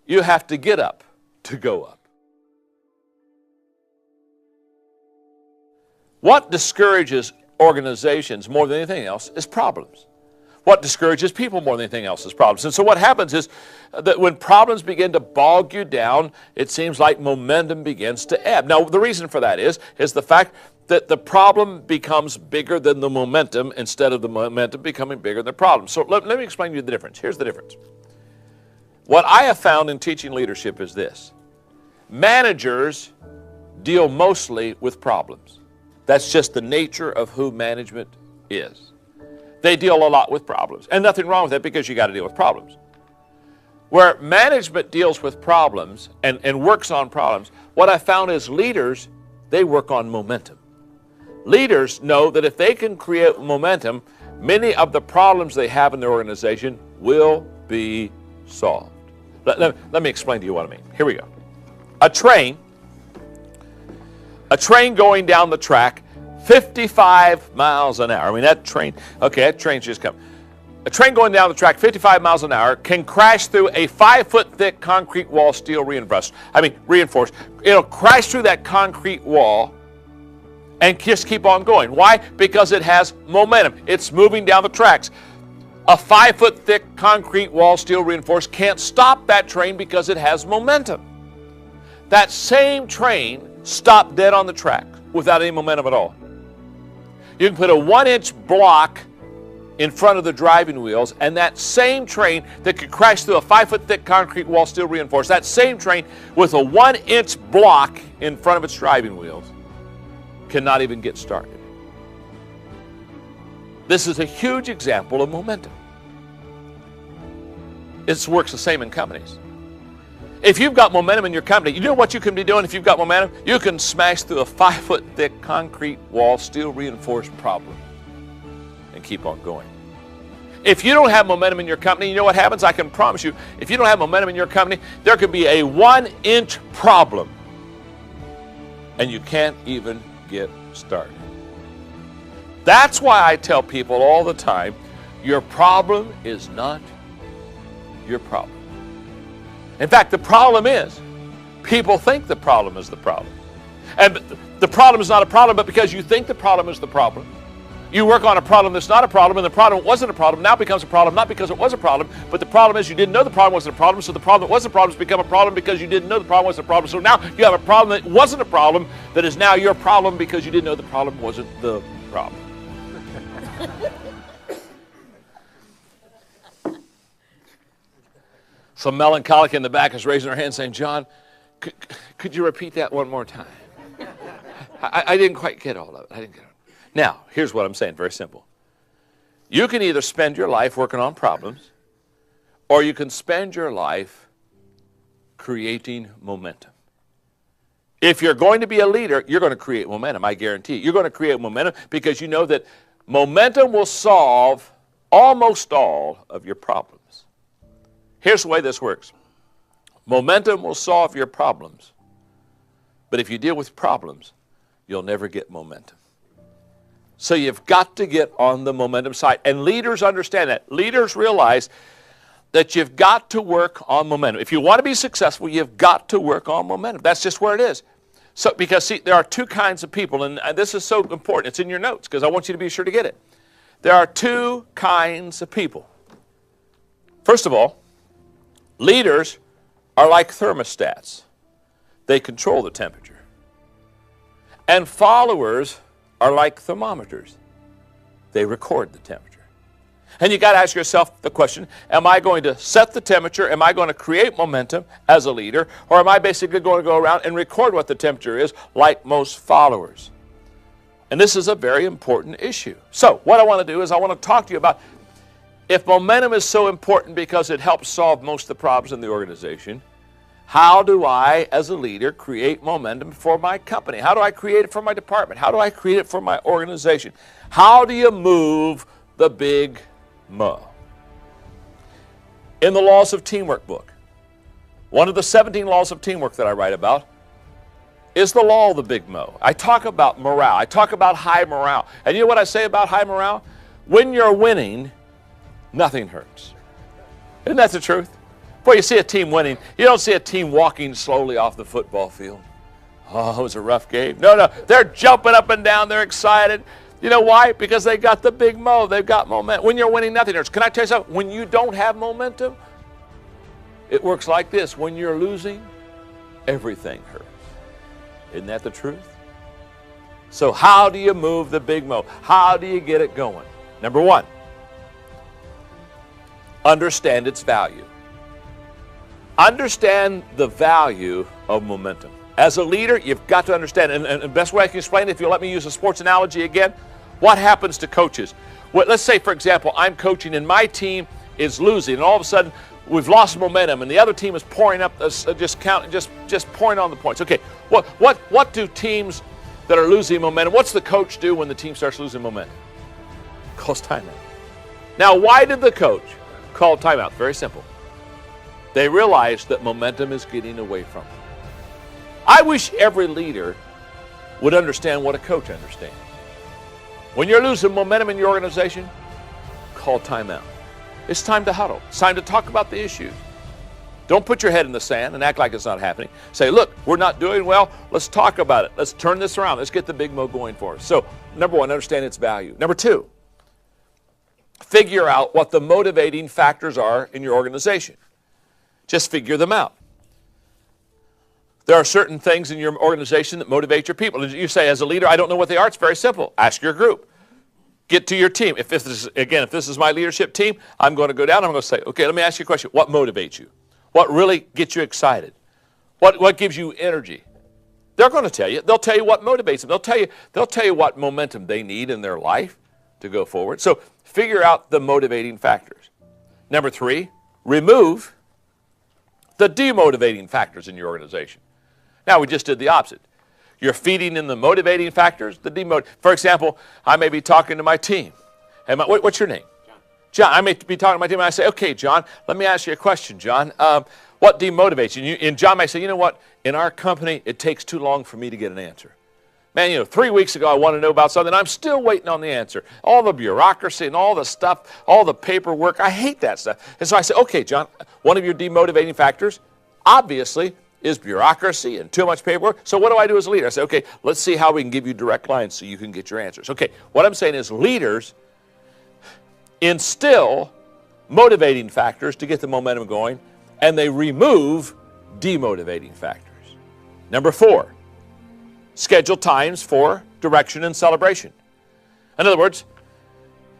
You have to get up to go up. What discourages organizations more than anything else is problems. What discourages people more than anything else is problems. And so what happens is that when problems begin to bog you down, it seems like momentum begins to ebb. Now, the reason for that is the fact that the problem becomes bigger than the momentum instead of the momentum becoming bigger than the problem. So let me explain to you the difference. Here's the difference. What I have found in teaching leadership is this. Managers deal mostly with problems. That's just the nature of who management is. They deal a lot with problems. And nothing wrong with that because you got to deal with problems. Where management deals with problems and works on problems, what I found is leaders, they work on momentum. Leaders know that if they can create momentum, many of the problems they have in their organization will be solved. Let me explain to you what I mean. Here we go. A train going down the track 55 miles an hour. I mean, that train's just come. A train going down the track 55 miles an hour can crash through a 5-foot thick concrete wall, steel reinforced. It'll crash through that concrete wall and just keep on going. Why? Because it has momentum. It's moving down the tracks. A 5-foot thick concrete wall, steel reinforced, can't stop that train because it has momentum. That same train stopped dead on the track without any momentum at all. You can put a 1-inch block in front of the driving wheels, and that same train that could crash through a 5-foot thick concrete wall, steel reinforced, that same train with a 1-inch block in front of its driving wheels cannot even get started. This is a huge example of momentum. It works the same in companies. If you've got momentum in your company, you know what you can be doing if you've got momentum? You can smash through a 5-foot thick concrete wall, steel reinforced problem and keep on going. If you don't have momentum in your company, you know what happens? I can promise you, if you don't have momentum in your company, there could be a 1-inch problem and you can't even get started. That's why I tell people all the time, your problem is not your problem. In fact, the problem is, people think the problem is the problem. And the problem is not a problem, but because you think the problem is the problem, you work on a problem that's not a problem, and the problem wasn't a problem, now becomes a problem, not because it was a problem, but the problem is you didn't know the problem wasn't a problem, so the problem that was a problem has become a problem because you didn't know the problem wasn't a problem. So now you have a problem that wasn't a problem that is now your problem because you didn't know the problem wasn't the problem. Some melancholic in the back is raising her hand saying, John, could you repeat that one more time? I didn't quite get all of it. I didn't get it. Now, here's what I'm saying, very simple. You can either spend your life working on problems, or you can spend your life creating momentum. If you're going to be a leader, you're going to create momentum, I guarantee you. You're going to create momentum because you know that momentum will solve almost all of your problems. Here's the way this works. Momentum will solve your problems, but if you deal with problems, you'll never get momentum. So you've got to get on the momentum side. And leaders understand that. Leaders realize that you've got to work on momentum. If you want to be successful, you've got to work on momentum. That's just where it is. So, because see, there are two kinds of people, and this is so important. It's in your notes because I want you to be sure to get it. There are two kinds of people. First of all, leaders are like thermostats. They control the temperature. And followers are like thermometers. They record the temperature. And you got to ask yourself the question, am I going to set the temperature? Am I going to create momentum as a leader? Or am I basically going to go around and record what the temperature is like most followers? And this is a very important issue. So what I want to do is I want to talk to you about if momentum is so important because it helps solve most of the problems in the organization, how do I, as a leader, create momentum for my company? How do I create it for my department? How do I create it for my organization? How do you move the big mo? In the Laws of Teamwork book, one of the 17 laws of teamwork that I write about is the law of the big mo. I talk about morale. I talk about high morale. And you know what I say about high morale? When you're winning, nothing hurts. Isn't that the truth? Boy, you see a team winning. You don't see a team walking slowly off the football field. Oh, it was a rough game. No, they're jumping up and down. They're excited. You know why? Because they got the big mo. They've got momentum. When you're winning, nothing hurts. Can I tell you something? When you don't have momentum, it works like this. When you're losing, everything hurts. Isn't that the truth? So how do you move the big mo? How do you get it going? Number one, understand its value. Understand the value of momentum. As a leader, you've got to understand, and the best way I can explain it, if you'll let me use a sports analogy again, what happens to coaches? Well, let's say, for example, I'm coaching and my team is losing, and all of a sudden we've lost momentum, and the other team is pouring up, just pouring on the points. Okay, what do teams that are losing momentum, what's the coach do when the team starts losing momentum? Calls timeout. Now, why did the coach call timeout? Very simple. They realized that momentum is getting away from them. I wish every leader would understand what a coach understands. When you're losing momentum in your organization, call timeout. It's time to huddle. It's time to talk about the issues. Don't put your head in the sand and act like it's not happening. Say, look, we're not doing well. Let's talk about it. Let's turn this around. Let's get the big mo going for us. So, number one, understand its value. Number two, figure out what the motivating factors are in your organization. Just figure them out. There are certain things in your organization that motivate your people. You say, as a leader, I don't know what they are. It's very simple. Ask your group. Get to your team. If this is my leadership team, I'm going to go down. I'm going to say, okay, let me ask you a question. What motivates you? What really gets you excited? What gives you energy? They're going to tell you. They'll tell you what motivates them. They'll tell you what momentum they need in their life to go forward. So figure out the motivating factors. Number three, remove the demotivating factors in your organization. Now, we just did the opposite. You're feeding in the motivating factors, For example, I may be talking to my team. Hey, what's your name? John. I may be talking to my team, and I say, okay, John, let me ask you a question, John. What demotivates you? And John may say, you know what? In our company, it takes too long for me to get an answer. Man, 3 weeks ago, I wanted to know about something. I'm still waiting on the answer. All the bureaucracy and all the stuff, all the paperwork, I hate that stuff. And so I say, okay, John, one of your demotivating factors, obviously, is bureaucracy and too much paperwork. So what do I do as a leader? I say, okay, let's see how we can give you direct lines so you can get your answers. Okay, what I'm saying is leaders instill motivating factors to get the momentum going, and they remove demotivating factors. Number four, schedule times for direction and celebration. In other words,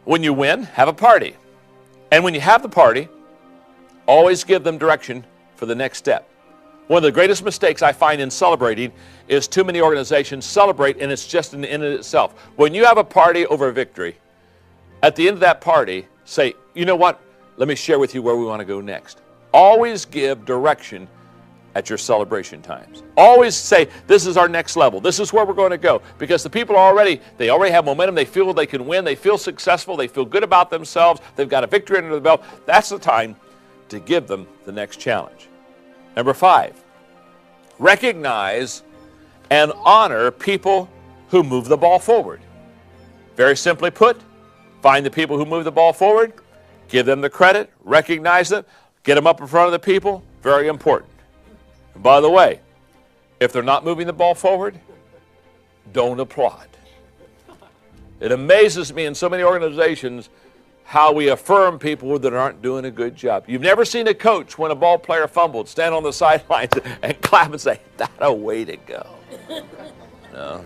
when you win, have a party. And when you have the party, always give them direction for the next step. One of the greatest mistakes I find in celebrating is too many organizations celebrate and it's just an end in itself. When you have a party over a victory, at the end of that party, say, you know what? Let me share with you where we want to go next. Always give direction at your celebration times. Always say, this is our next level. This is where we're going to go. Because the people already have momentum. They feel they can win. They feel successful. They feel good about themselves. They've got a victory under the belt. That's the time to give them the next challenge. Number five, recognize and honor people who move the ball forward. Very simply put, find the people who move the ball forward, give them the credit, recognize them, get them up in front of the people. Very important. And by the way, if they're not moving the ball forward, don't applaud. It amazes me in so many organizations how we affirm people that aren't doing a good job. You've never seen a coach, when a ball player fumbled, stand on the sidelines and clap and say, "That a way to go." No.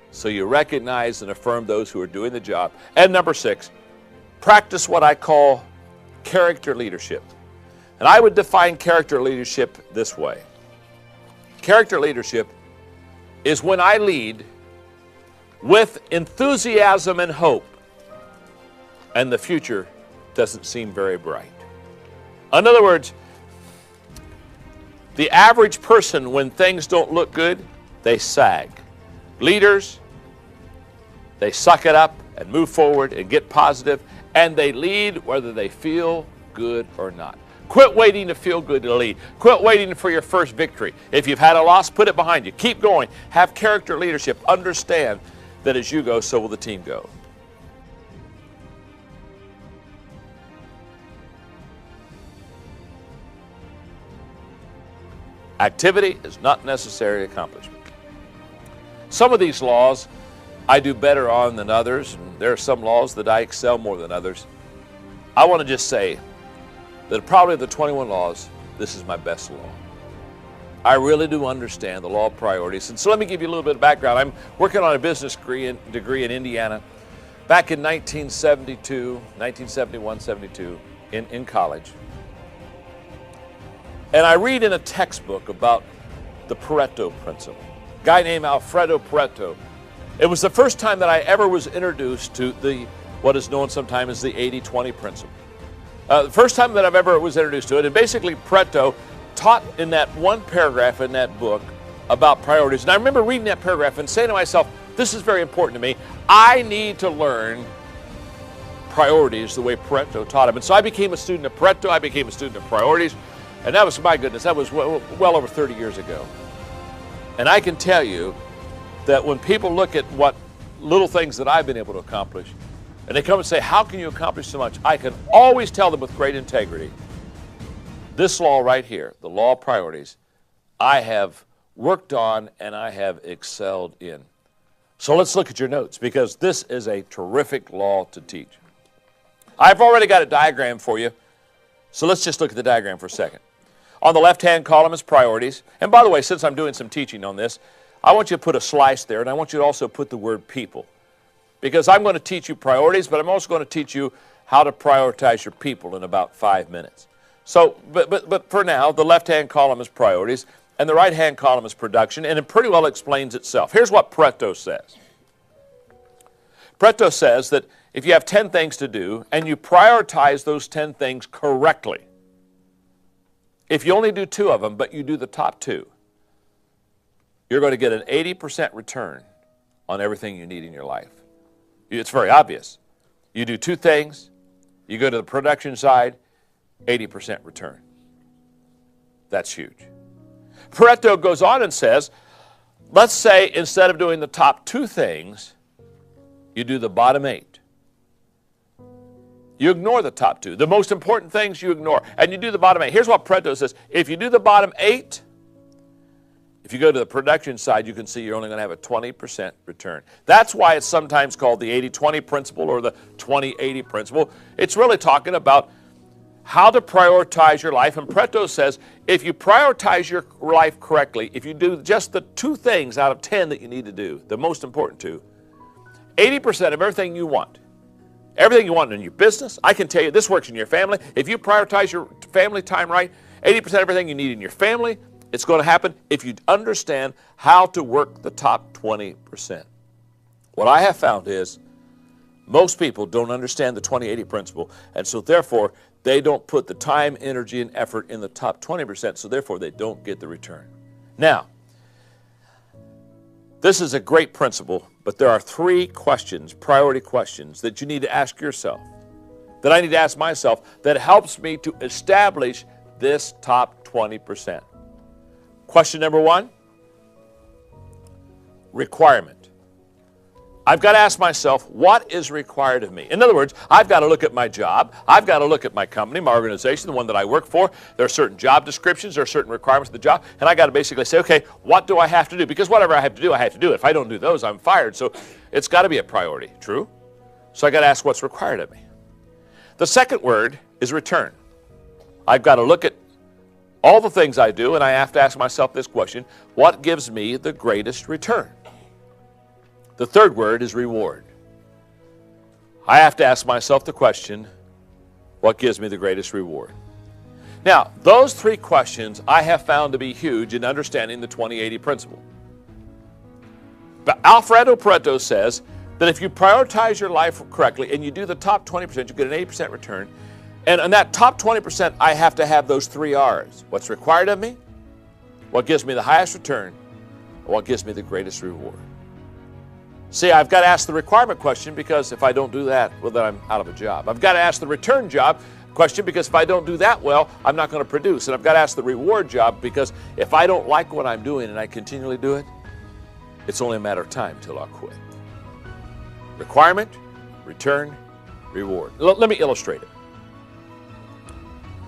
So you recognize and affirm those who are doing the job. And number six, practice what I call character leadership. And I would define character leadership this way. Character leadership is when I lead with enthusiasm and hope, and the future doesn't seem very bright. In other words, the average person, when things don't look good, they sag. Leaders, they suck it up and move forward and get positive, and they lead whether they feel good or not. Quit waiting to feel good to lead. Quit waiting for your first victory. If you've had a loss, put it behind you. Keep going. Have character leadership. Understand that as you go, so will the team go. Activity is not necessary accomplishment. Some of these laws I do better on than others, and there are some laws that I excel more than others. I want to just say that probably of the 21 laws, this is my best law. I really do understand the law of priorities. And so let me give you a little bit of background. I'm working on a business degree in Indiana back in 1971, 72 in college. And I read in a textbook about the Pareto principle. A guy named Alfredo Pareto. It was the first time that I ever was introduced to what is known sometimes as the 80-20 principle. The first time that I've ever was introduced to it, and basically Pareto taught in that one paragraph in that book about priorities. And I remember reading that paragraph and saying to myself, this is very important to me. I need to learn priorities the way Pareto taught them. And so I became a student of Pareto, I became a student of priorities, and that was, my goodness, that was well over 30 years ago. And I can tell you that when people look at what little things that I've been able to accomplish, and they come and say, how can you accomplish so much? I can always tell them with great integrity, this law right here, the law of priorities, I have worked on and I have excelled in. So let's look at your notes, because this is a terrific law to teach. I've already got a diagram for you, so let's just look at the diagram for a second. On the left-hand column is priorities. And by the way, since I'm doing some teaching on this, I want you to put a slice there, and I want you to also put the word people. Because I'm going to teach you priorities, but I'm also going to teach you how to prioritize your people in about 5 minutes. So, but for now, the left-hand column is priorities, and the right-hand column is production, and it pretty well explains itself. Here's what Pareto says. Pareto says that if you have 10 things to do, and you prioritize those 10 things correctly, if you only do 2 of them, but you do the top 2, you're going to get an 80% return on everything you need in your life. It's very obvious. You do 2 things, you go to the production side, 80% return. That's huge. Pareto goes on and says, let's say instead of doing the top 2 things, you do the bottom 8. You ignore the top 2. The most important things you ignore, and you do the bottom 8. Here's what Pareto says. If you do the bottom 8, if you go to the production side, you can see you're only going to have a 20% return. That's why it's sometimes called the 80-20 principle or the 20-80 principle. It's really talking about how to prioritize your life. And Pareto says, if you prioritize your life correctly, if you do just the 2 things out of 10 that you need to do, the most important 2, 80% of everything you want in your business, I can tell you this works in your family. If you prioritize your family time right, 80% of everything you need in your family, it's going to happen if you understand how to work the top 20%. What I have found is most people don't understand the 20-80 principle, and so therefore they don't put the time, energy, and effort in the top 20%, so therefore they don't get the return. Now, this is a great principle, but there are 3 questions, priority questions, that you need to ask yourself, that I need to ask myself, that helps me to establish this top 20%. Question number 1, requirement. I've got to ask myself, what is required of me? In other words, I've got to look at my job. I've got to look at my company, my organization, the one that I work for. There are certain job descriptions. There are certain requirements of the job. And I've got to basically say, okay, what do I have to do? Because whatever I have to do, I have to do it. If I don't do those, I'm fired. So it's got to be a priority. True? So I've got to ask what's required of me. The second word is return. I've got to look at all the things I do, and I have to ask myself this question, what gives me the greatest return? The third word is reward. I have to ask myself the question, what gives me the greatest reward? Now, those 3 questions I have found to be huge in understanding the 20-80 principle. But Alfredo Pareto says that if you prioritize your life correctly and you do the top 20%, you get an 80% return. And in that top 20%, I have to have those 3 R's. What's required of me, what gives me the highest return, and what gives me the greatest reward. See, I've got to ask the requirement question, because if I don't do that, well, then I'm out of a job. I've got to ask the return job question, because if I don't do that well, I'm not going to produce. And I've got to ask the reward job, because if I don't like what I'm doing and I continually do it, it's only a matter of time till I'll quit. Requirement, return, reward. Let me illustrate it.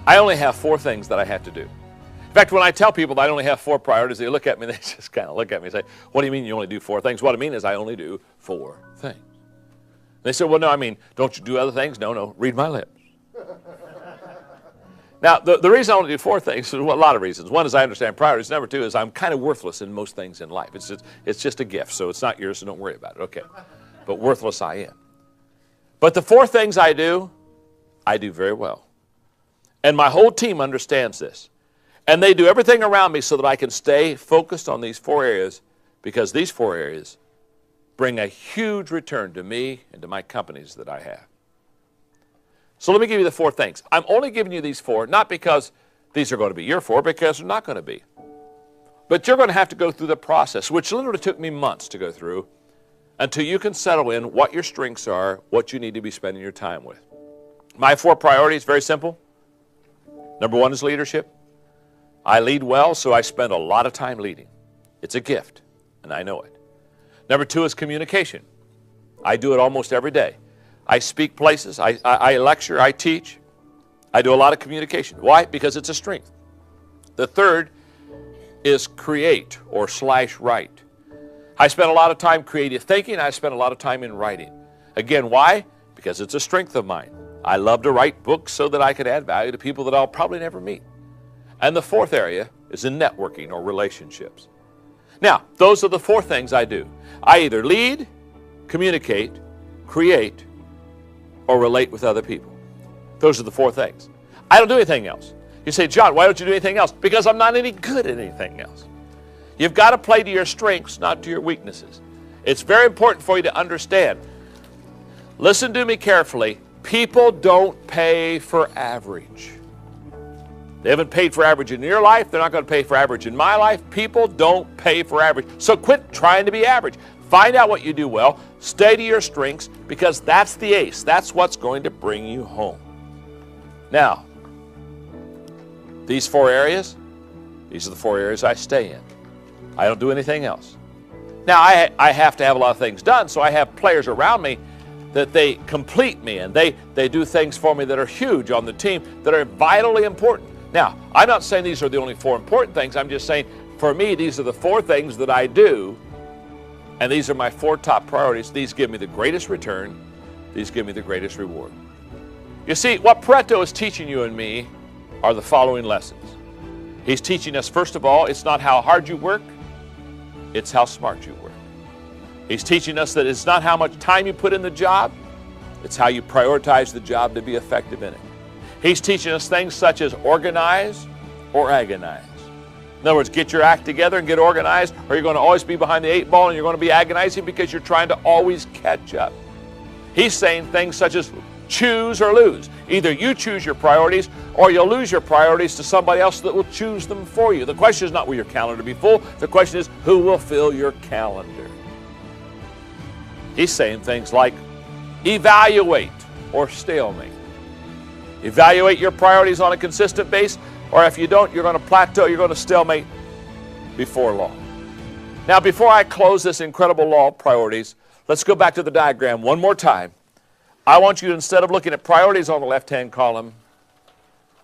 I only have 4 things that I have to do. In fact, when I tell people that I only have 4 priorities, they look at me and they just kind of look at me and say, what do you mean you only do 4 things? What I mean is I only do 4 things. They said, well, no, I mean, don't you do other things? No, read my lips. Now, the reason I only do 4 things is a lot of reasons. One is I understand priorities. Number 2 is I'm kind of worthless in most things in life. It's just a gift, so it's not yours, so don't worry about it. Okay. But worthless I am. But the 4 things I do very well. And my whole team understands this. And they do everything around me so that I can stay focused on these 4 areas, because these 4 areas bring a huge return to me and to my companies that I have. So let me give you the 4 things. I'm only giving you these 4, not because these are going to be your 4, because they're not going to be. But you're going to have to go through the process, which literally took me months to go through, until you can settle in what your strengths are, what you need to be spending your time with. My 4 priorities, very simple. Number 1 is leadership. I lead well, so I spend a lot of time leading. It's a gift, and I know it. Number 2 is communication. I do it almost every day. I speak places, I lecture, I teach. I do a lot of communication. Why? Because it's a strength. The 3rd is create or /write. I spend a lot of time creative thinking. I spend a lot of time in writing. Again, why? Because it's a strength of mine. I love to write books so that I can add value to people that I'll probably never meet. And the 4th area is in networking or relationships. Now, those are the 4 things I do. I either lead, communicate, create, or relate with other people. Those are the 4 things. I don't do anything else. You say, John, why don't you do anything else? Because I'm not any good at anything else. You've got to play to your strengths, not to your weaknesses. It's very important for you to understand. Listen to me carefully. People don't pay for average. They haven't paid for average in your life. They're not going to pay for average in my life. People don't pay for average. So quit trying to be average. Find out what you do well. Stay to your strengths, because that's the ace. That's what's going to bring you home. Now, these 4 areas, these are the 4 areas I stay in. I don't do anything else. Now, I have to have a lot of things done, so I have players around me that they complete me, and they do things for me that are huge on the team, that are vitally important. Now, I'm not saying these are the only 4 important things. I'm just saying, for me, these are the 4 things that I do, and these are my 4 top priorities. These give me the greatest return. These give me the greatest reward. You see, what Pareto is teaching you and me are the following lessons. He's teaching us, first of all, it's not how hard you work, it's how smart you work. He's teaching us that it's not how much time you put in the job, it's how you prioritize the job to be effective in it. He's teaching us things such as organize or agonize. In other words, get your act together and get organized, or you're going to always be behind the 8 ball and you're going to be agonizing because you're trying to always catch up. He's saying things such as choose or lose. Either you choose your priorities or you'll lose your priorities to somebody else that will choose them for you. The question is not will your calendar be full. The question is who will fill your calendar. He's saying things like evaluate or stalemate. Evaluate your priorities on a consistent basis, or if you don't, you're going to plateau, you're going to stalemate before long. Now, before I close this incredible law of priorities, let's go back to the diagram one more time. I want you to, instead of looking at priorities on the left-hand column,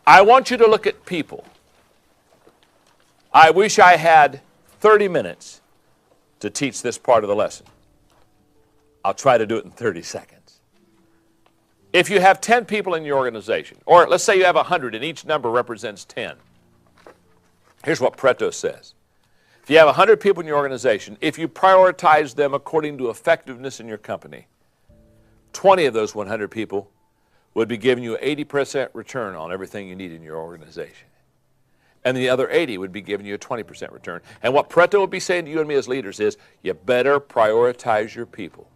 I want you to look at people. I wish I had 30 minutes to teach this part of the lesson. I'll try to do it in 30 seconds. If you have 10 people in your organization, or let's say you have 100 and each number represents 10, here's what Pareto says. If you have 100 people in your organization, if you prioritize them according to effectiveness in your company, 20 of those 100 people would be giving you 80% return on everything you need in your organization. And the other 80 would be giving you a 20% return. And what Pareto would be saying to you and me as leaders is, you better prioritize your people.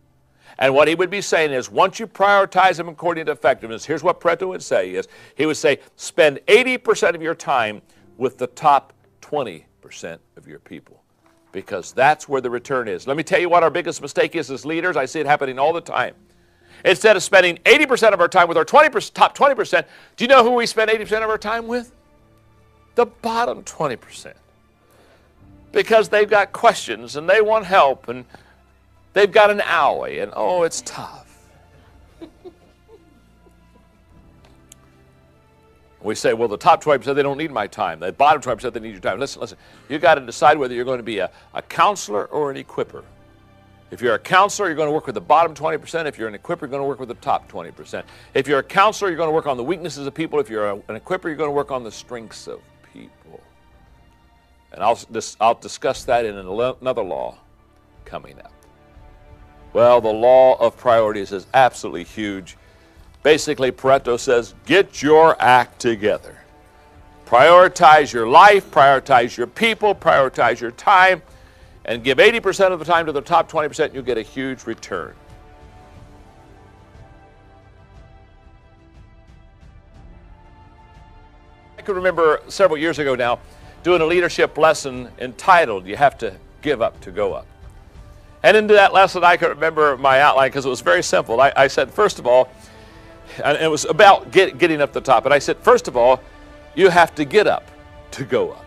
And what he would be saying is, once you prioritize them according to effectiveness, here's what Pareto would say is, he would say, spend 80% of your time with the top 20% of your people, because that's where the return is. Let me tell you what our biggest mistake is as leaders. I see it happening all the time. Instead of spending 80% of our time with our top 20%, do you know who we spend 80% of our time with? The bottom 20%. Because they've got questions and they want help and they've got an owie and oh, it's tough. We say, well, the top 20%, they don't need my time. The bottom 20%, they need your time. Listen. You got to decide whether you're going to be a counselor or an equipper. If you're a counselor, you're going to work with the bottom 20%. If you're an equipper, you're going to work with the top 20%. If you're a counselor, you're going to work on the weaknesses of people. If you're an equipper, you're going to work on the strengths of people. And I'll discuss that in another law coming up. Well, the law of priorities is absolutely huge. Basically, Pareto says, get your act together. Prioritize your life, prioritize your people, prioritize your time, and give 80% of the time to the top 20%, and you'll get a huge return. I can remember several years ago now doing a leadership lesson entitled, You Have to Give Up to Go Up. And into that lesson, I can remember my outline because it was very simple. I said, first of all, and it was about getting up the top. And I said, first of all, you have to get up to go up.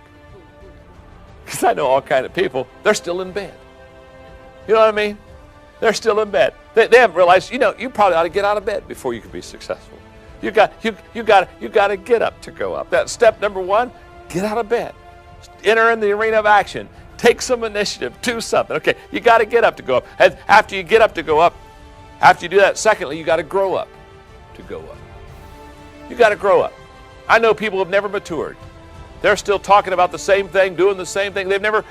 Because I know all kind of people, they're still in bed. You know what I mean? They're still in bed. They haven't realized, you probably ought to get out of bed before you can be successful. You got to get up to go up. That's step number one, get out of bed. Enter in the arena of action. Take some initiative, do something. Okay, you got to get up to go up. And after you get up to go up, after you do that, secondly, you got to grow up to go up. You got to grow up. I know people who have never matured. They're still talking about the same thing, doing the same thing. They've never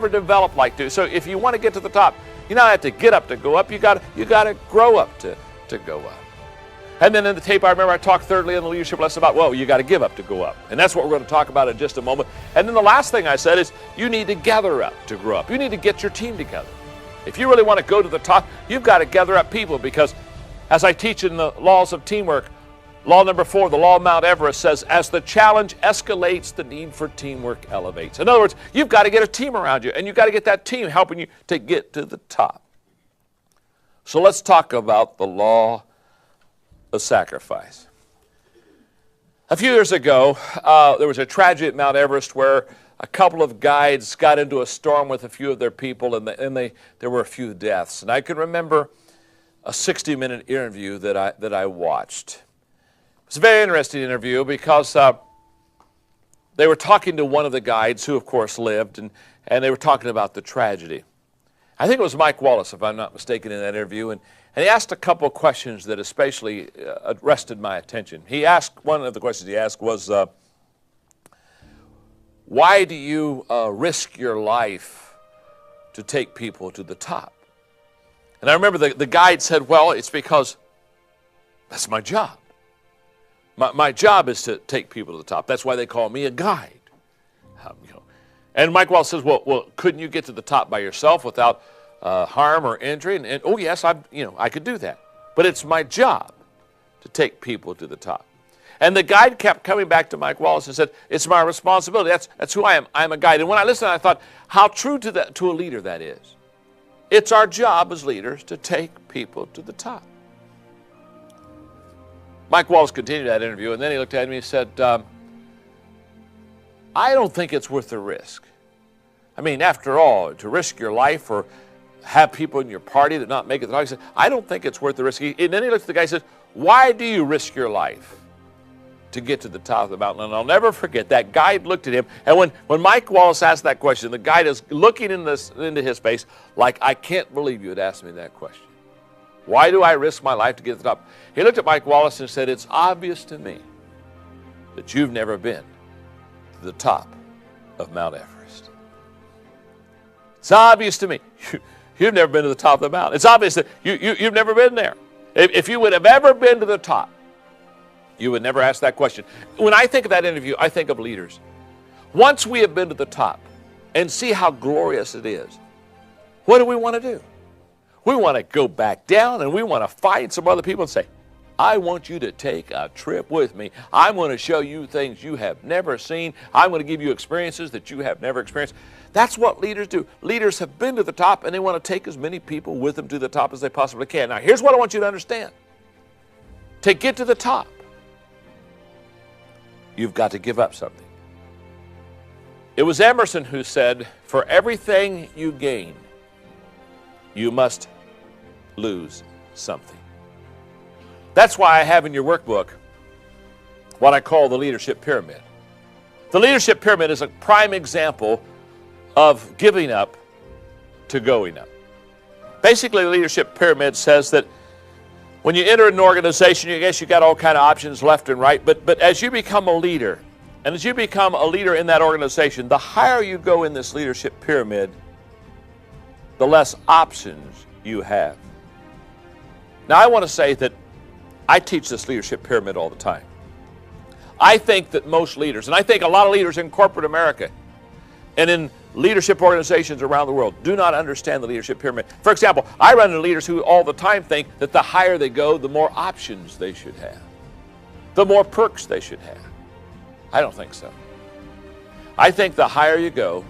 developed like this. So if you want to get to the top, you not have to get up to go up. You got to grow up to go up. And then in the tape, I remember I talked thirdly in the leadership lesson about, well, you got to give up to go up. And that's what we're going to talk about in just a moment. And then the last thing I said is you need to gather up to grow up. You need to get your team together. If you really want to go to the top, you've got to gather up people because as I teach in the laws of teamwork, law number 4, the law of Mount Everest says, as the challenge escalates, the need for teamwork elevates. In other words, you've got to get a team around you, and you've got to get that team helping you to get to the top. So let's talk about the law of sacrifice. A few years ago, there was a tragedy at Mount Everest where a couple of guides got into a storm with a few of their people, and there were a few deaths. And I can remember a 60-minute interview that I watched. It was a very interesting interview because they were talking to one of the guides who, of course, lived, and they were talking about the tragedy. I think it was Mike Wallace, if I'm not mistaken, in that interview, and he asked a couple of questions that especially arrested my attention. One of the questions he asked was, why do you risk your life to take people to the top? And I remember the guide said, well, it's because that's my job. My job is to take people to the top. That's why they call me a guide. And Mike Wallace says, well, couldn't you get to the top by yourself without harm or injury? And oh yes, I could do that. But it's my job to take people to the top. And the guide kept coming back to Mike Wallace and said, it's my responsibility. That's who I am. I'm a guide. And when I listened, I thought, how true to a leader that is. It's our job as leaders to take people to the top. Mike Wallace continued that interview, and then he looked at me and said, I don't think it's worth the risk. I mean, after all, to risk your life or have people in your party that not make it, he said, I don't think it's worth the risk. And then he looked at the guy and said, why do you risk your life to get to the top of the mountain? And I'll never forget, that guide looked at him, and when Mike Wallace asked that question, the guide is looking into his face like, I can't believe you had asked me that question. Why do I risk my life to get to the top? He looked at Mike Wallace and said, it's obvious to me that you've never been to the top of Mount Everest. It's obvious to me. You've never been to the top of the mountain. It's obvious that you've never been there. If you would have ever been to the top, you would never ask that question. When I think of that interview, I think of leaders. Once we have been to the top and see how glorious it is, what do we want to do? We want to go back down and we want to find some other people and say, I want you to take a trip with me. I'm going to show you things you have never seen. I'm going to give you experiences that you have never experienced. That's what leaders do. Leaders have been to the top and they want to take as many people with them to the top as they possibly can. Now, here's what I want you to understand. To get to the top, you've got to give up something. It was Emerson who said, for everything you gain, you must lose something. That's why I have in your workbook what I call the leadership pyramid. The leadership pyramid is a prime example of giving up to going up. Basically, the leadership pyramid says that when you enter an organization, I guess you got all kind of options left and right, but as you become a leader, and as you become a leader in that organization, the higher you go in this leadership pyramid, the less options you have. Now, I want to say that I teach this leadership pyramid all the time. I think that most leaders, and I think a lot of leaders in corporate America and in leadership organizations around the world, do not understand the leadership pyramid. For example, I run into leaders who all the time think that the higher they go, the more options they should have, the more perks they should have. I don't think so. I think the higher you go,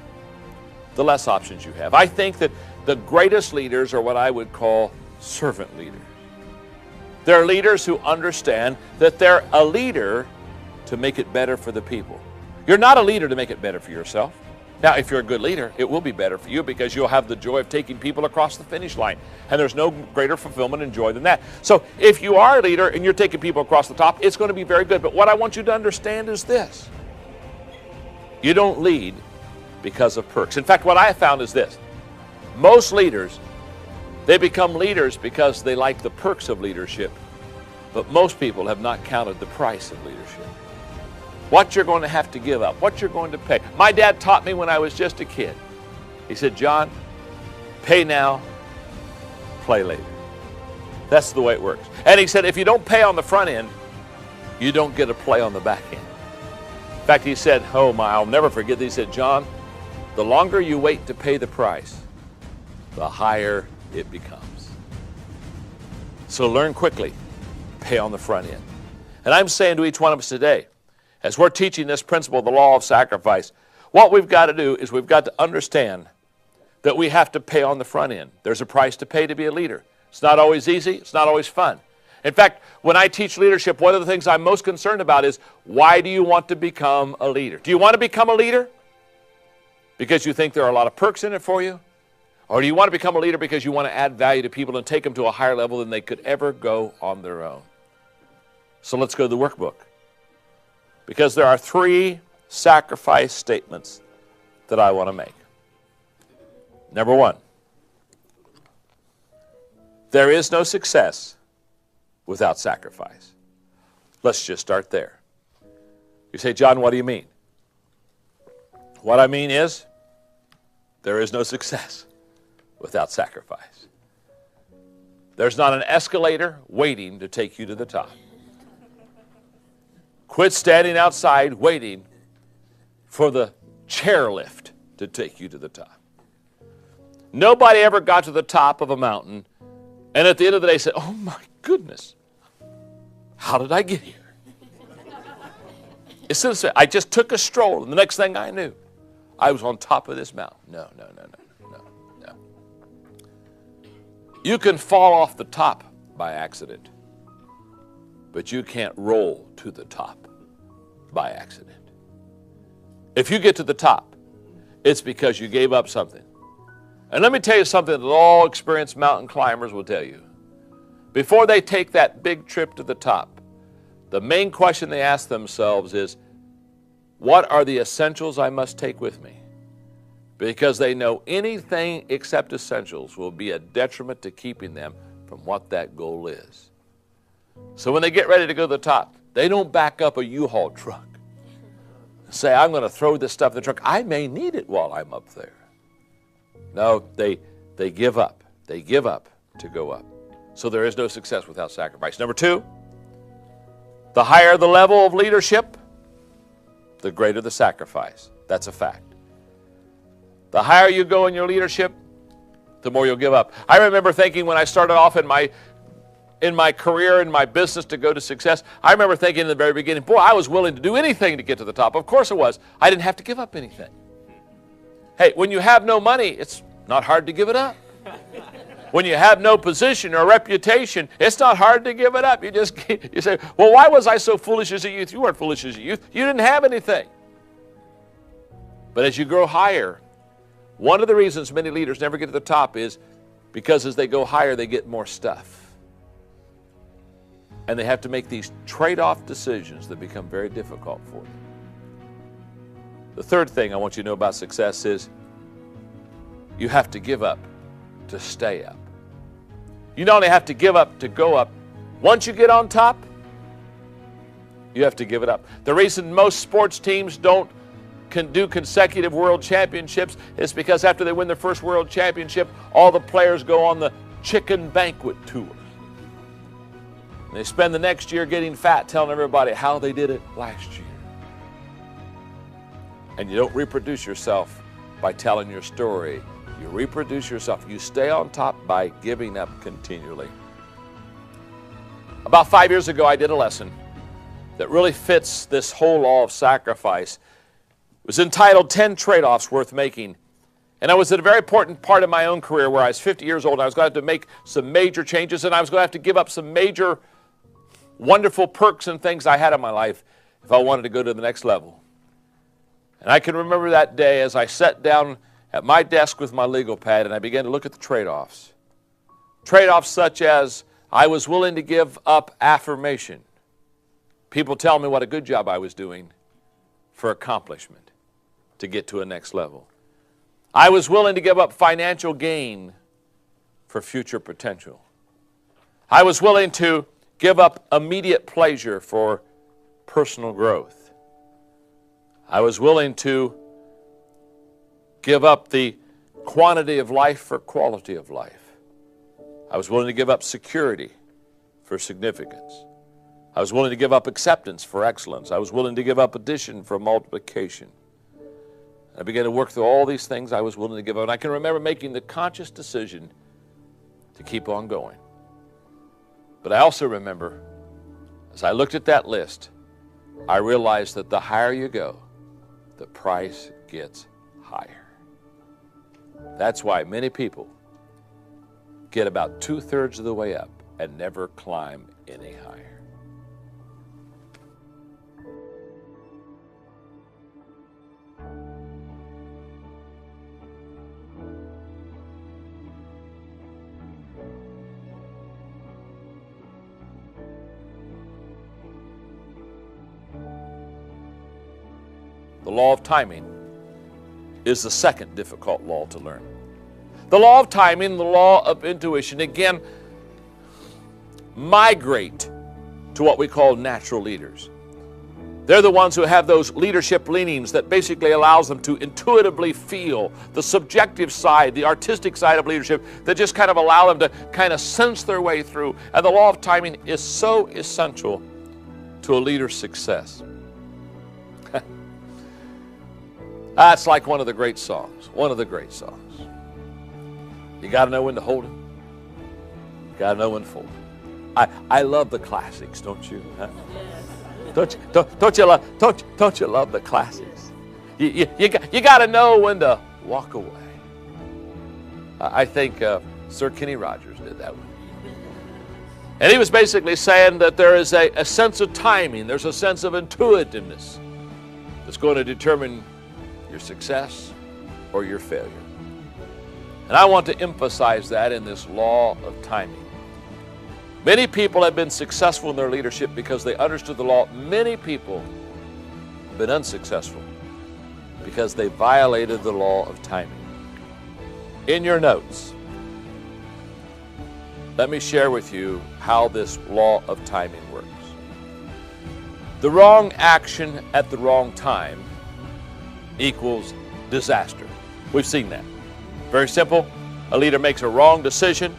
the less options you have. I think that the greatest leaders are what I would call servant leaders. They're leaders who understand that they're a leader to make it better for the people. You're not a leader to make it better for yourself. Now, if you're a good leader, it will be better for you because you'll have the joy of taking people across the finish line. And there's no greater fulfillment and joy than that. So if you are a leader and you're taking people across the top, it's going to be very good. But what I want you to understand is this. You don't lead because of perks. In fact, what I have found is this. Most leaders, they become leaders because they like the perks of leadership. But most people have not counted the price of leadership. What you're going to have to give up, what you're going to pay. My dad taught me when I was just a kid. He said, John, pay now, play later. That's the way it works. And he said, if you don't pay on the front end, you don't get a play on the back end. In fact, he said, oh my, I'll never forget this. He said, John, the longer you wait to pay the price, the higher it becomes. So learn quickly, pay on the front end. And I'm saying to each one of us today, as we're teaching this principle, the law of sacrifice, what we've got to do is we've got to understand that we have to pay on the front end. There's a price to pay to be a leader. It's not always easy. It's not always fun. In fact, when I teach leadership, one of the things I'm most concerned about is, why do you want to become a leader? Do you want to become a leader because you think there are a lot of perks in it for you? Or do you want to become a leader because you want to add value to people and take them to a higher level than they could ever go on their own? So let's go to the workbook. Because there are 3 sacrifice statements that I want to make. Number 1, there is no success without sacrifice. Let's just start there. You say, John, what do you mean? What I mean is, there is no success without sacrifice. There's not an escalator waiting to take you to the top. Quit standing outside waiting for the chairlift to take you to the top. Nobody ever got to the top of a mountain and at the end of the day said, oh my goodness, how did I get here? Instead of saying, I just took a stroll and the next thing I knew, I was on top of this mountain. No. You can fall off the top by accident, but you can't roll to the top by accident. If you get to the top, it's because you gave up something. And let me tell you something that all experienced mountain climbers will tell you. Before they take that big trip to the top, the main question they ask themselves is, what are the essentials I must take with me? Because they know anything except essentials will be a detriment to keeping them from what that goal is. So when they get ready to go to the top, they don't back up a U-Haul truck. Say, I'm going to throw this stuff in the truck. I may need it while I'm up there. No, they give up. They give up to go up. So there is no success without sacrifice. Number 2, the higher the level of leadership, the greater the sacrifice. That's a fact. The higher you go in your leadership, the more you'll give up. I remember thinking when I started off in my career, in my business to go to success, I remember thinking in the very beginning, boy, I was willing to do anything to get to the top. Of course I was. I didn't have to give up anything. Hey, when you have no money, it's not hard to give it up. When you have no position or reputation, it's not hard to give it up. You say, well, why was I so foolish as a youth? You weren't foolish as a youth. You didn't have anything. But as you grow higher, one of the reasons many leaders never get to the top is because as they go higher, they get more stuff. And they have to make these trade-off decisions that become very difficult for them. The third thing I want you to know about success is you have to give up to stay up. You not only have to give up to go up, once you get on top, you have to give it up. The reason most sports teams don't do consecutive world championships is because after they win their first world championship, all the players go on the chicken banquet tour. And they spend the next year getting fat, telling everybody how they did it last year. And you don't reproduce yourself by telling your story. You reproduce yourself. You stay on top by giving up continually. About 5 years ago, I did a lesson that really fits this whole law of sacrifice. It was entitled 10 Trade-Offs Worth Making. And I was at a very important part of my own career where I was 50 years old. And I was going to have to make some major changes, and I was going to have to give up some major wonderful perks and things I had in my life if I wanted to go to the next level. And I can remember that day as I sat down at my desk with my legal pad and I began to look at the trade-offs. Trade-offs such as I was willing to give up affirmation. People tell me what a good job I was doing for accomplishment to get to a next level. I was willing to give up financial gain for future potential. I was willing to give up immediate pleasure for personal growth. I was willing to give up the quantity of life for quality of life. I was willing to give up security for significance. I was willing to give up acceptance for excellence. I was willing to give up addition for multiplication. I began to work through all these things I was willing to give up. And I can remember making the conscious decision to keep on going. But I also remember, as I looked at that list, I realized that the higher you go, the price gets higher. That's why many people get about 2/3 of the way up and never climb any higher. The law of timing is the second difficult law to learn. The law of timing, the law of intuition, again, migrate to what we call natural leaders. They're the ones who have those leadership leanings that basically allows them to intuitively feel the subjective side, the artistic side of leadership, that just kind of allow them to kind of sense their way through. And the law of timing is so essential to a leader's success. That's like one of the great songs. One of the great songs. You got to know when to hold it. You got to know when to fold it. I love the classics, don't you? Huh? Don't you love the classics? You got to know when to walk away. I think Sir Kenny Rogers did that one. And he was basically saying that there is a sense of timing. There's a sense of intuitiveness that's going to determine your success or your failure. And I want to emphasize that in this law of timing. Many people have been successful in their leadership because they understood the law. Many people have been unsuccessful because they violated the law of timing. In your notes, let me share with you how this law of timing works. The wrong action at the wrong time equals disaster. We've seen that. Very simple. A leader makes a wrong decision,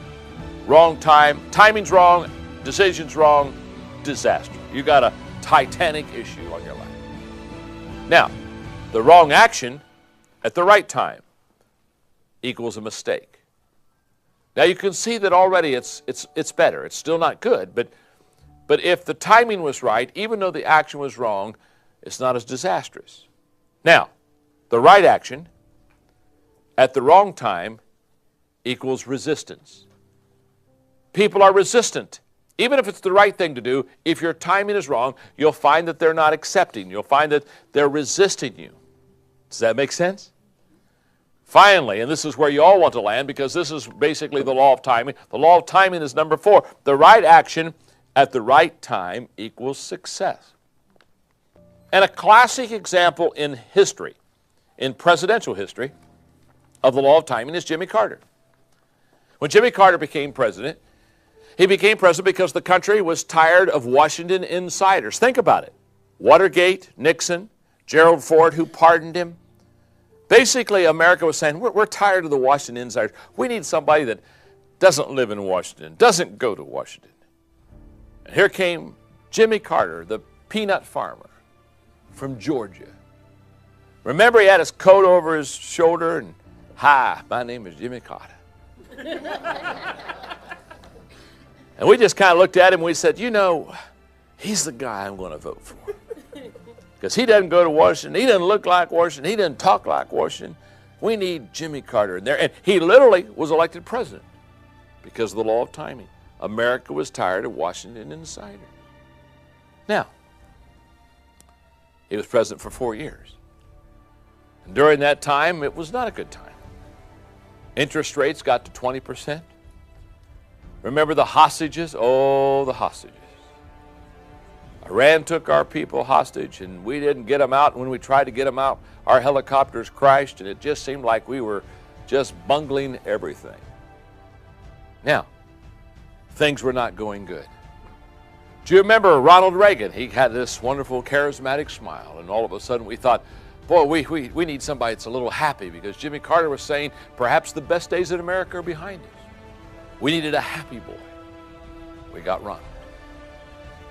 wrong time, timing's wrong, decision's wrong, disaster. You got a Titanic issue on your life. Now, the wrong action at the right time equals a mistake. Now you can see that already it's better. It's still not good, but if the timing was right, even though the action was wrong, it's not as disastrous. Now, the right action at the wrong time equals resistance. People are resistant. Even if it's the right thing to do, if your timing is wrong, you'll find that they're not accepting. You'll find that they're resisting you. Does that make sense? Finally, and this is where you all want to land because this is basically the law of timing. The law of timing is number 4. The right action at the right time equals success. And a classic example in history, in presidential history, of the law of timing is Jimmy Carter. When Jimmy Carter became president, he became president because the country was tired of Washington insiders. Think about it. Watergate, Nixon, Gerald Ford, who pardoned him. Basically, America was saying, we're tired of the Washington insiders. We need somebody that doesn't live in Washington, doesn't go to Washington. And here came Jimmy Carter, the peanut farmer from Georgia. Remember, he had his coat over his shoulder and, "Hi, my name is Jimmy Carter." And we just kind of looked at him and we said, you know, he's the guy I'm going to vote for. Because he doesn't go to Washington, he doesn't look like Washington, he doesn't talk like Washington. We need Jimmy Carter in there. And he literally was elected president because of the law of timing. America was tired of Washington insiders. Now, he was president for 4 years. And during that time, it was not a good time. Interest rates got to 20%. Remember the hostages? Oh, the hostages. Iran took our people hostage, and we didn't get them out. When we tried to get them out, our helicopters crashed, and it just seemed like we were just bungling everything. Now, things were not going good. Do you remember Ronald Reagan? He had this wonderful, charismatic smile, and all of a sudden we thought, boy, we need somebody that's a little happy, because Jimmy Carter was saying perhaps the best days in America are behind us. We needed a happy boy. We got Ronald.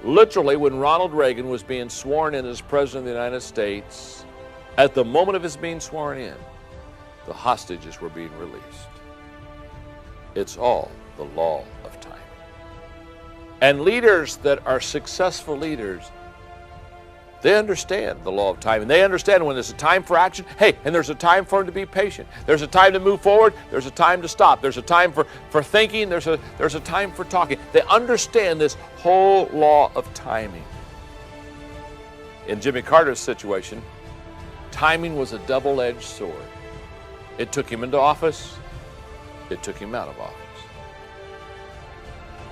Literally, when Ronald Reagan was being sworn in as President of the United States, at the moment of his being sworn in, the hostages were being released. It's all the law of timing. And leaders that are successful leaders, they understand the law of timing. They understand when there's a time for action, hey, and there's a time for them to be patient. There's a time to move forward, there's a time to stop. There's a time for thinking, there's a time for talking. They understand this whole law of timing. In Jimmy Carter's situation, timing was a double-edged sword. It took him into office, it took him out of office.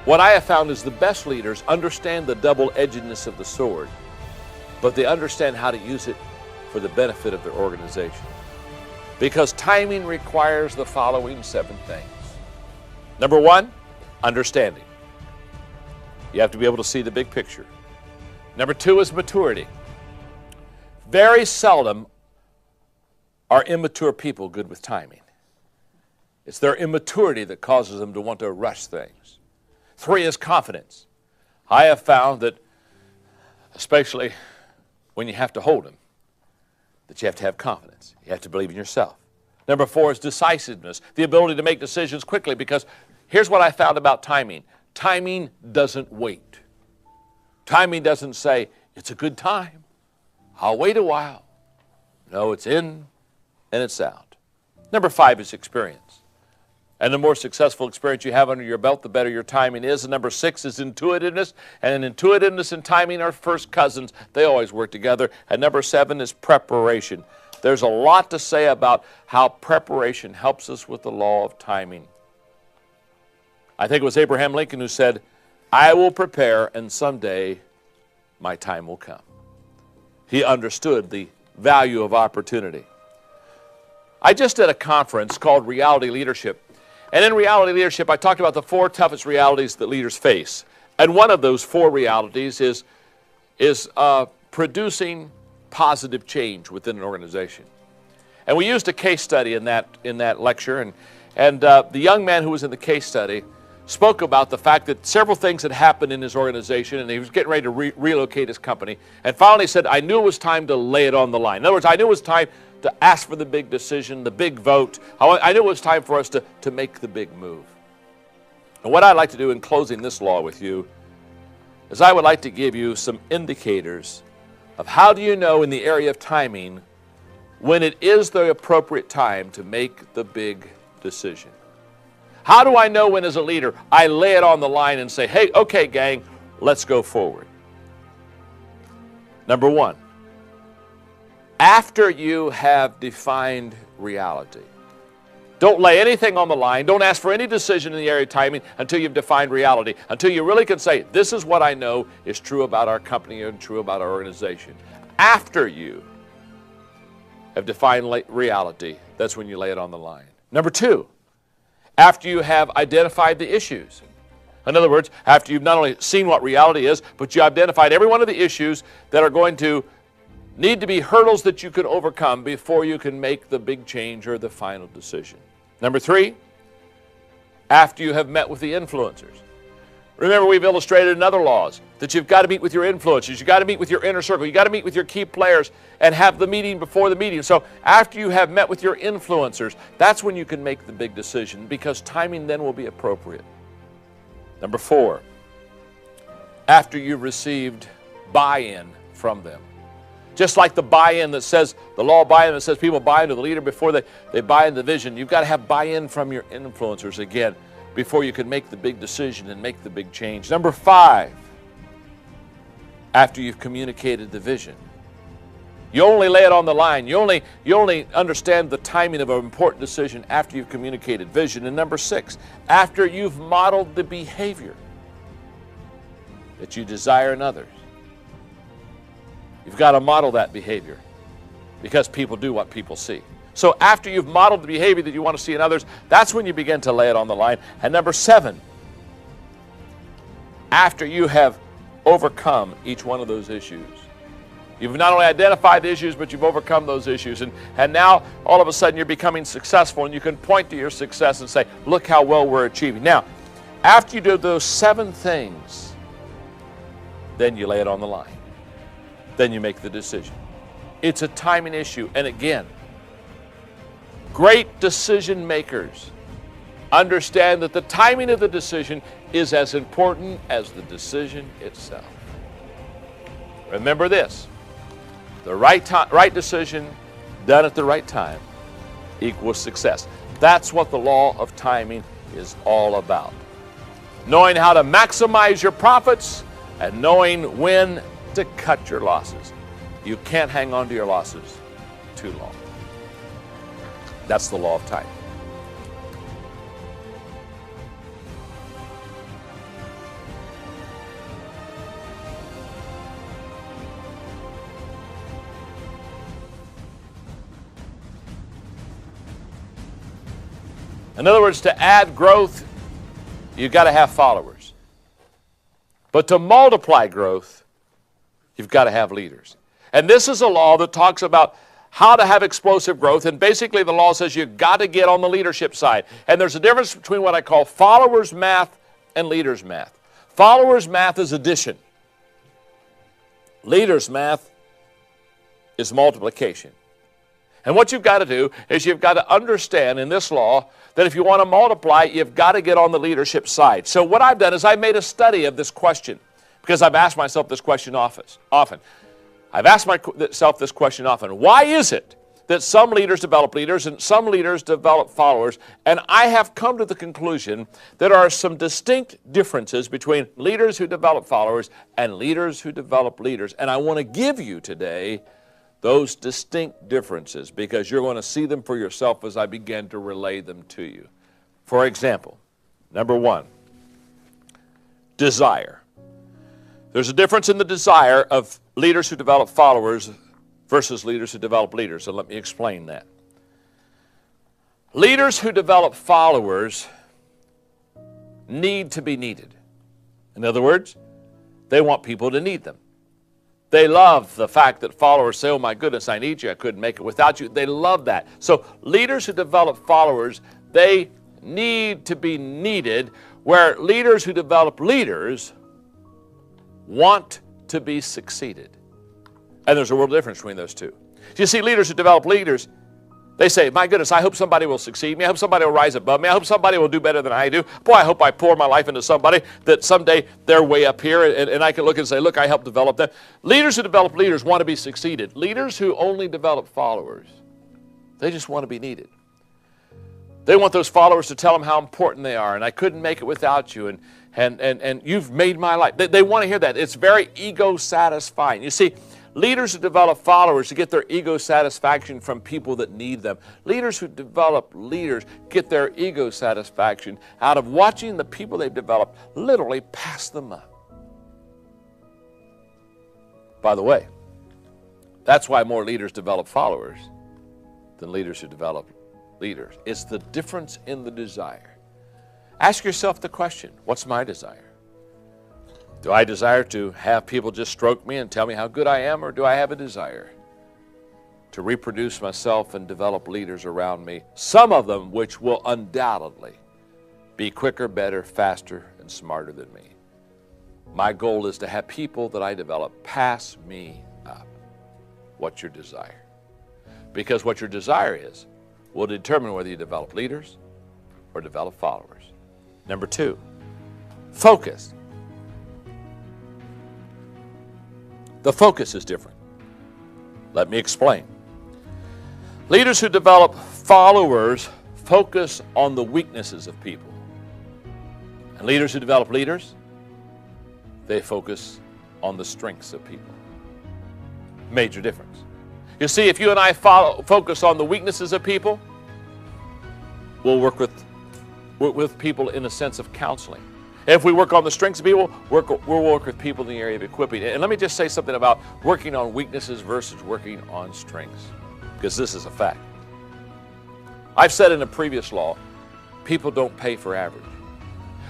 What I have found is the best leaders understand the double-edgedness of the sword, but they understand how to use it for the benefit of their organization. Because timing requires the following 7 things. Number 1, understanding. You have to be able to see the big picture. Number 2 is maturity. Very seldom are immature people good with timing. It's their immaturity that causes them to want to rush things. 3 is confidence. I have found that, especially when you have to hold them, that you have to have confidence. You have to believe in yourself. Number 4 is decisiveness, the ability to make decisions quickly, because here's what I found about timing. Timing doesn't wait. Timing doesn't say, it's a good time, I'll wait a while. No, it's in and it's out. Number 5 is experience. And the more successful experience you have under your belt, the better your timing is. And number 6 is intuitiveness. And intuitiveness and timing are first cousins. They always work together. And number 7 is preparation. There's a lot to say about how preparation helps us with the law of timing. I think it was Abraham Lincoln who said, I will prepare and someday my time will come. He understood the value of opportunity. I just did a conference called Reality Leadership. And in reality leadership, I talked about the 4 toughest realities that leaders face. And one of those 4 realities is producing positive change within an organization. And we used a case study in that lecture. And the young man who was in the case study spoke about the fact that several things had happened in his organization, and he was getting ready to relocate his company. And finally said, I knew it was time to lay it on the line. In other words, I knew it was time to ask for the big decision, the big vote. I knew it was time for us to make the big move. And what I'd like to do in closing this law with you is I would like to give you some indicators of how do you know in the area of timing when it is the appropriate time to make the big decision. How do I know when as a leader I lay it on the line and say, hey, okay, gang, let's go forward? Number 1, after you have defined reality. Don't lay anything on the line. Don't ask for any decision in the area of timing until you've defined reality, until you really can say, this is what I know is true about our company and true about our organization. After you have defined reality, that's when you lay it on the line. Number two, after you have identified the issues. In other words, after you've not only seen what reality is, but you identified every one of the issues that are going to need to be hurdles that you can overcome before you can make the big change or the final decision. Number three, after you have met with the influencers. Remember, we've illustrated in other laws that you've got to meet with your influencers, you've got to meet with your inner circle, you've got to meet with your key players and have the meeting before the meeting. So after you have met with your influencers, that's when you can make the big decision, because timing then will be appropriate. Number four, after you've received buy-in from them. Just like the buy-in that says, the law of buy-in that says people buy into the leader before they buy into the vision, you've got to have buy-in from your influencers again before you can make the big decision and make the big change. Number five, after you've communicated the vision. You only lay it on the line. You only understand the timing of an important decision after you've communicated vision. And number six, after you've modeled the behavior that you desire in others. You've got to model that behavior because people do what people see. So after you've modeled the behavior that you want to see in others, that's when you begin to lay it on the line. And number seven, after you have overcome each one of those issues. You've not only identified the issues, but you've overcome those issues. And now, all of a sudden, you're becoming successful, and you can point to your success and say, look how well we're achieving. Now, after you do those 7 things, then you lay it on the line. Then you make the decision. It's a timing issue. And again, great decision makers understand that the timing of the decision is as important as the decision itself. Remember this. The right decision done at the right time equals success. That's what the law of timing is all about. Knowing how to maximize your profits and knowing when to cut your losses. You can't hang on to your losses too long. That's the law of timing. In other words, to add growth, you've got to have followers. But to multiply growth, you've got to have leaders. And this is a law that talks about how to have explosive growth. And basically the law says you've got to get on the leadership side. And there's a difference between what I call followers math and leaders math. Followers math is addition. Leaders math is multiplication. And what you've got to do is you've got to understand in this law that if you want to multiply, you've got to get on the leadership side. So what I've done is I made a study of this question because I've asked myself this question often. I've asked myself this question often. Why is it that some leaders develop leaders and some leaders develop followers? And I have come to the conclusion that there are some distinct differences between leaders who develop followers and leaders who develop leaders. And I want to give you today those distinct differences because you're going to see them for yourself as I begin to relay them to you. For example, number 1, desire. There's a difference in the desire of leaders who develop followers versus leaders who develop leaders, and let me explain that. Leaders who develop followers need to be needed. In other words, they want people to need them. They love the fact that followers say, oh my goodness, I need you, I couldn't make it without you. They love that. So leaders who develop followers, they need to be needed, where leaders who develop leaders want to be succeeded. And there's a world difference between those two. You see, leaders who develop leaders, they say, my goodness, I hope somebody will succeed me. I hope somebody will rise above me. I hope somebody will do better than I do. Boy, I hope I pour my life into somebody that someday they're way up here and I can look and say, look, I helped develop them. Leaders who develop leaders want to be succeeded. Leaders who only develop followers, they just want to be needed. They want those followers to tell them how important they are, and I couldn't make it without you, and you've made my life. They want to hear that. It's very ego-satisfying. You see, Leaders who develop followers to get their ego satisfaction from people that need them. Leaders who develop leaders get their ego satisfaction out of watching the people they've developed literally pass them up. By the way, that's why more leaders develop followers than leaders who develop leaders. It's the difference in the desire. Ask yourself the question, what's my desire? Do I desire to have people just stroke me and tell me how good I am, or do I have a desire to reproduce myself and develop leaders around me, some of them which will undoubtedly be quicker, better, faster, and smarter than me? My goal is to have people that I develop pass me up. What's your desire? Because what your desire is will determine whether you develop leaders or develop followers. Number 2, focus. The focus is different. Let me explain. Leaders who develop followers focus on the weaknesses of people. And leaders who develop leaders, they focus on the strengths of people. Major difference. You see, if you and I focus on the weaknesses of people, we'll work with people in a sense of counseling. If we work on the strengths of people, we'll work with people in the area of equipping. And let me just say something about working on weaknesses versus working on strengths, because this is a fact. I've said in a previous law, people don't pay for average.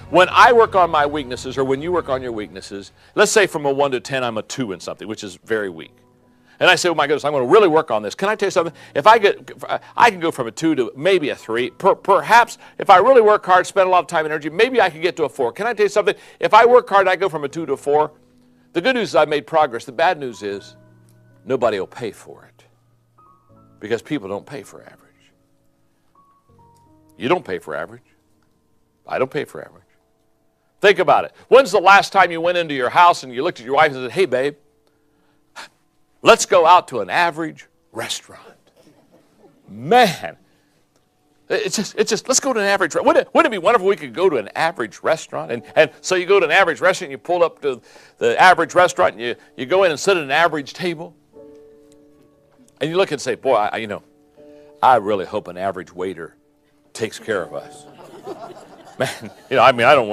When I work on my weaknesses, or when you work on your weaknesses, let's say from a 1 to 10, I'm a 2 in something, which is very weak. And I say, oh my goodness, I'm going to really work on this. Can I tell you something? If I can go from a 2 to maybe a 3. Perhaps if I really work hard, spend a lot of time and energy, maybe I can get to a 4. Can I tell you something? If I work hard, I go from a 2 to a 4. The good news is I've made progress. The bad news is nobody will pay for it, because people don't pay for average. You don't pay for average. I don't pay for average. Think about it. When's the last time you went into your house and you looked at your wife and said, hey, babe, let's go out to an average restaurant? Man, it's just let's go to an average restaurant. Wouldn't it be wonderful if we could go to an average restaurant? And so you go to an average restaurant, you pull up to the average restaurant, and you go in and sit at an average table. And you look and say, boy, I really hope an average waiter takes care of us. Man, we don't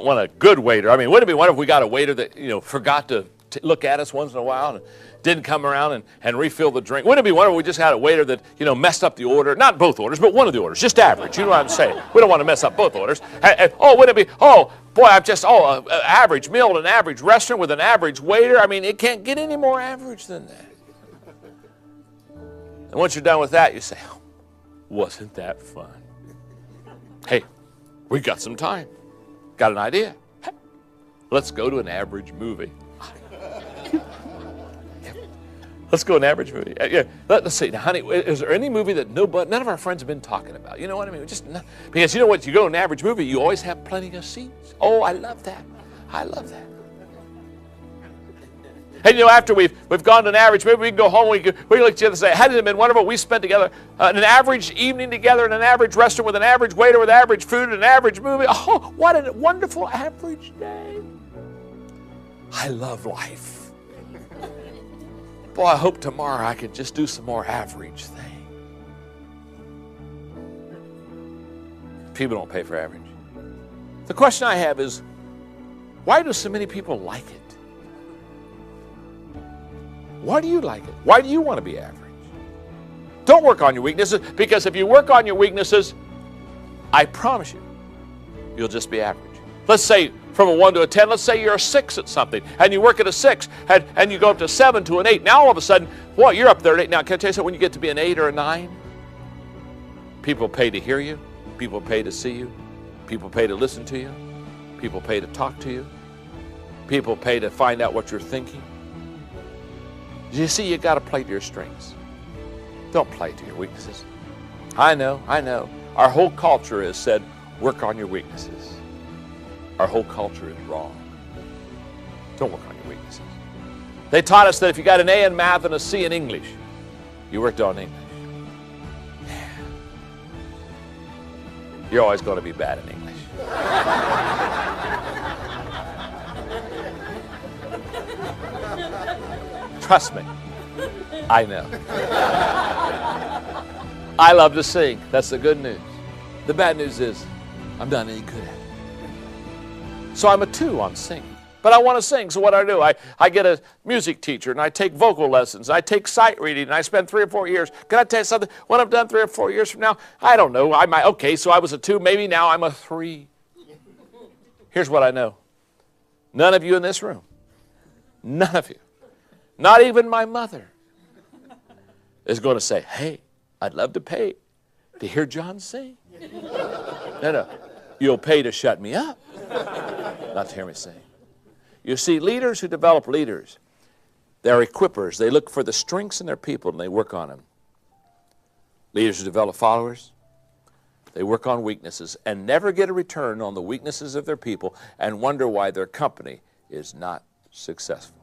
want a good waiter. I mean, wouldn't it be wonderful if we got a waiter that, forgot to look at us once in a while and didn't come around and refill the drink? Wouldn't it be wonderful if we just had a waiter that, messed up the order? Not both orders, but one of the orders, just average. You know what I'm saying? We don't want to mess up both orders. Wouldn't it be, average meal at an average restaurant with an average waiter? I mean, it can't get any more average than that. And once you're done with that, you say, oh, wasn't that fun? Hey, we got some time. Got an idea? Hey, let's go to an average movie. Let's go to an average movie. Let's see. Now, honey, is there any movie that none of our friends have been talking about? You know what I mean? Because you know what? You go to an average movie, you always have plenty of seats. Oh, I love that. I love that. And after we've gone to an average movie, we can go home, we can look at each other and say, hadn't it been wonderful? We spent together an average evening together in an average restaurant with an average waiter, with average food, and an average movie. Oh, what a wonderful average day. I love life. Boy, I hope tomorrow I can just do some more average thing. People don't pay for average. The question I have is, why do so many people like it? Why do you like it? Why do you want to be average? Don't work on your weaknesses, because if you work on your weaknesses, I promise you, you'll just be average. Let's say from a 1 to a 10, let's say you're a 6 at something, and you work at a 6, and you go up to 7 to an 8. Now all of a sudden, you're up there at 8. Now, can I tell you something? When you get to be an 8 or a 9, people pay to hear you. People pay to see you. People pay to listen to you. People pay to talk to you. People pay to find out what you're thinking. You see, you got to play to your strengths. Don't play to your weaknesses. I know. Our whole culture has said, work on your weaknesses. Our whole culture is wrong. Don't work on your weaknesses. They taught us that if you got an A in math and a C in English, you worked on English. You're always going to be bad in English. Trust me. I know. I love to sing. That's the good news. The bad news is I'm not any good at it. So I'm a 2 on singing. But I want to sing, so what do? I get a music teacher, and I take vocal lessons, and I take sight reading, and I spend 3 or 4 years. Can I tell you something? When I've done 3 or 4 years from now, I don't know. Okay, so I was a 2, maybe now I'm a 3. Here's what I know. None of you in this room, none of you, not even my mother, is going to say, hey, I'd love to pay to hear John sing. No. You'll pay to shut me up, not to hear me sing. You see, leaders who develop leaders, they're equippers. They look for the strengths in their people and they work on them. Leaders who develop followers, they work on weaknesses and never get a return on the weaknesses of their people and wonder why their company is not successful.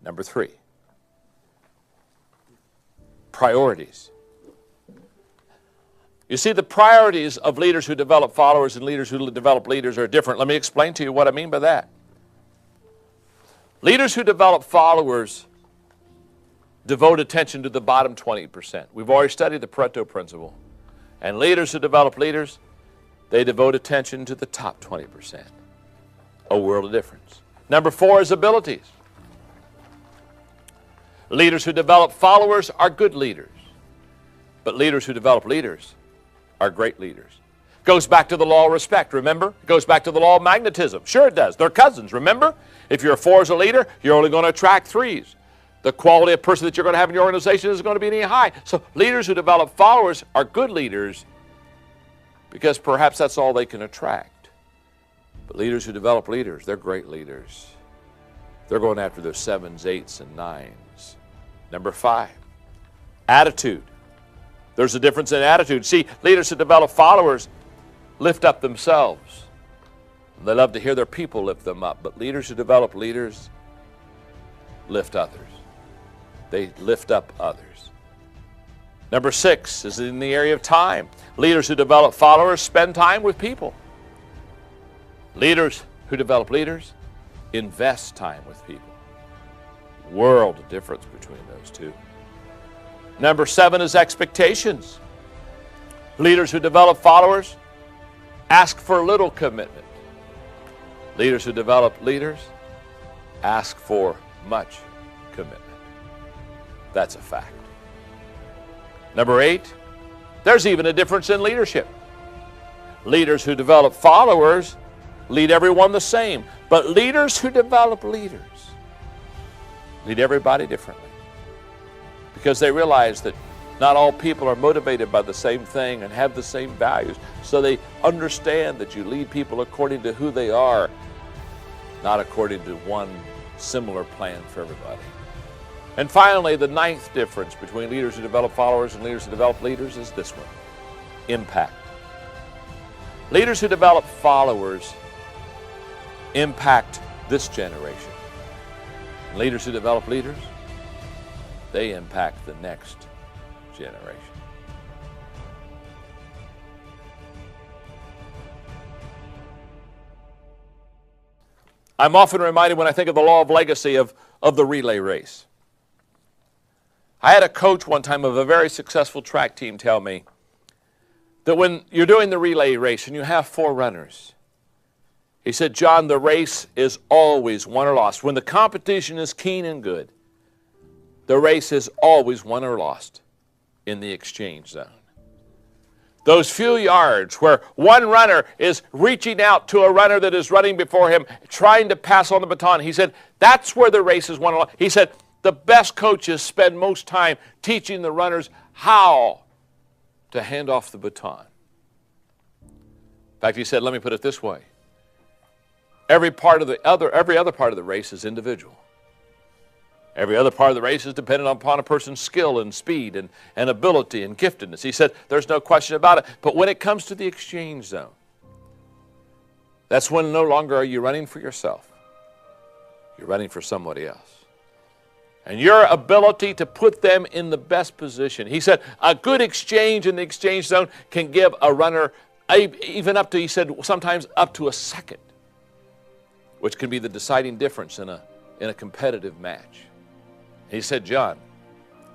Number 3, priorities. You see, the priorities of leaders who develop followers and leaders who develop leaders are different. Let me explain to you what I mean by that. Leaders who develop followers devote attention to the bottom 20%. We've already studied the Pareto principle. And leaders who develop leaders, they devote attention to the top 20%. A world of difference. Number 4 is abilities. Leaders who develop followers are good leaders. But leaders who develop leaders are great leaders. Goes back to the law of respect, remember? It goes back to the law of magnetism. Sure it does. They're cousins, remember? If you're a 4 as a leader, you're only going to attract 3s. The quality of person that you're going to have in your organization isn't going to be any high. So leaders who develop followers are good leaders because perhaps that's all they can attract. But leaders who develop leaders, they're great leaders. They're going after their 7s, 8s, and 9s. Number 5, attitude. There's a difference in attitude. See, leaders who develop followers lift up themselves. They love to hear their people lift them up. But leaders who develop leaders lift others. They lift up others. Number 6 is in the area of time. Leaders who develop followers spend time with people. Leaders who develop leaders invest time with people. World of difference between those two. Number 7 is expectations. Leaders who develop followers ask for little commitment. Leaders who develop leaders ask for much commitment. That's a fact. Number 8, there's even a difference in leadership. Leaders who develop followers lead everyone the same, but leaders who develop leaders lead everybody differently because they realize that not all people are motivated by the same thing and have the same values. So they understand that you lead people according to who they are, not according to one similar plan for everybody. And finally, the 9th difference between leaders who develop followers and leaders who develop leaders is this one: impact. Leaders who develop followers impact this generation. Leaders who develop leaders, they impact the next generation. I'm often reminded when I think of the law of legacy of the relay race. I had a coach one time of a very successful track team tell me that when you're doing the relay race and you have 4 runners, he said, John, the race is always won or lost. When the competition is keen and good, the race is always won or lost in the exchange zone. Those few yards where one runner is reaching out to a runner that is running before him, trying to pass on the baton, he said, that's where the race is won or lost. He said, the best coaches spend most time teaching the runners how to hand off the baton. In fact, he said, let me put it this way. Every other part of the race is individual. Every other part of the race is dependent upon a person's skill and speed and ability and giftedness. He said, there's no question about it. But when it comes to the exchange zone, that's when no longer are you running for yourself. You're running for somebody else. And your ability to put them in the best position. He said, a good exchange in the exchange zone can give a runner even up to, he said, sometimes up to a second, which can be the deciding difference in a competitive match. He said, John,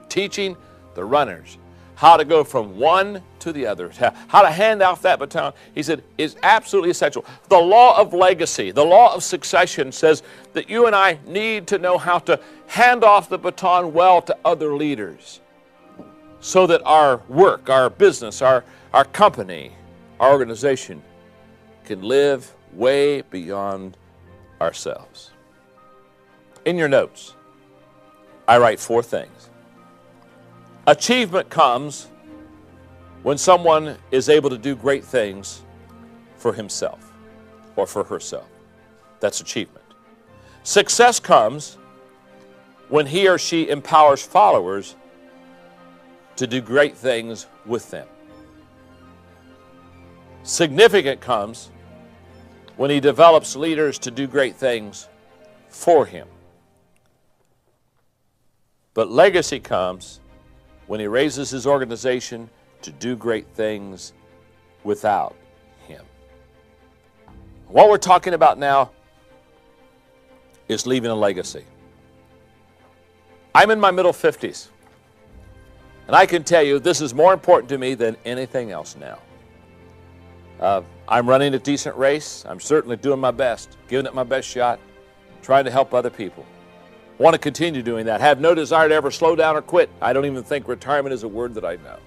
teaching the runners how to go from one to the other, how to hand off that baton, he said, is absolutely essential. The law of legacy, the law of succession says that you and I need to know how to hand off the baton well to other leaders so that our work, our business, our company, our organization can live way beyond ourselves. In your notes, I write 4 things. Achievement comes when someone is able to do great things for himself or for herself. That's achievement. Success comes when he or she empowers followers to do great things with them. Significant comes when he develops leaders to do great things for him. But legacy comes when he raises his organization to do great things without him. What we're talking about now is leaving a legacy. I'm in my middle 50s, and I can tell you this is more important to me than anything else now. I'm running a decent race. I'm certainly doing my best, giving it my best shot, trying to help other people. Want to continue doing that. Have no desire to ever slow down or quit. I don't even think retirement is a word that I know.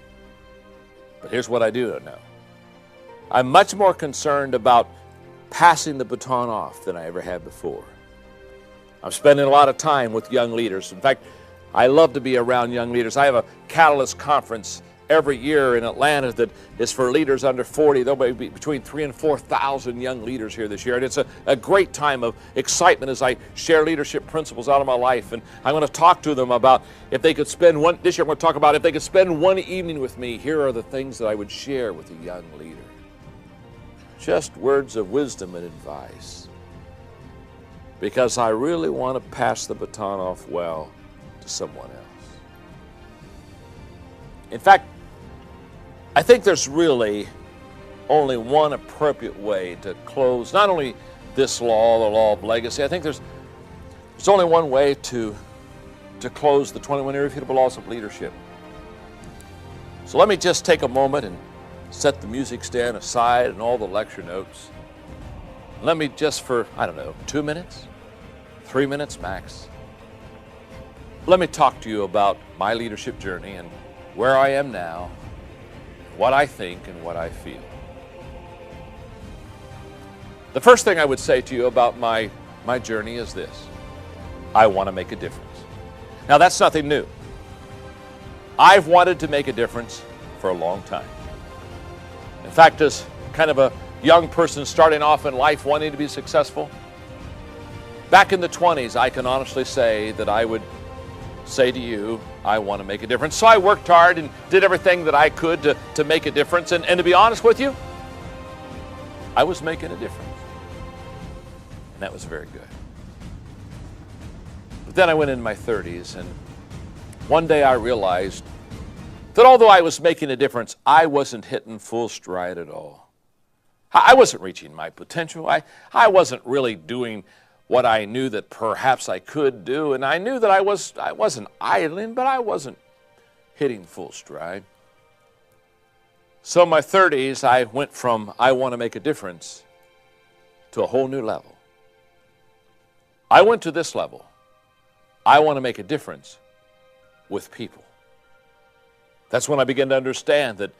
But here's what I do know. I'm much more concerned about passing the baton off than I ever have before. I'm spending a lot of time with young leaders. In fact, I love to be around young leaders. I have a Catalyst conference every year in Atlanta that is for leaders under 40. There'll be between 3,000 and 4,000 young leaders here this year. And it's a great time of excitement as I share leadership principles out of my life. And I'm going to talk to them about if they could spend this year I'm going to talk about if they could spend one evening with me, here are the things that I would share with a young leader. Just words of wisdom and advice. Because I really want to pass the baton off well to someone else. In fact, I think there's really only one appropriate way to close not only this law, the law of legacy. I think there's only one way to close the 21 irrefutable laws of leadership. So let me just take a moment and set the music stand aside and all the lecture notes. Let me just for, 2 minutes, 3 minutes max, let me talk to you about my leadership journey and where I am now, what I think and what I feel. The first thing I would say to you about my journey is this. I want to make a difference. Now that's nothing new. I've wanted to make a difference for a long time. In fact, as kind of a young person starting off in life wanting to be successful, back in the 20s, I can honestly say that I would say to you, I want to make a difference. So I worked hard and did everything that I could to make a difference. And to be honest with you, I was making a difference. And that was very good. But then I went into my 30s, and one day I realized that although I was making a difference, I wasn't hitting full stride at all. I wasn't reaching my potential. I wasn't really doing what I knew that perhaps I could do, and I knew that I wasn't idling, but I wasn't hitting full stride. So in my 30s, I went from I want to make a difference to a whole new level. I went to this level. I want to make a difference with people. That's when I began to understand that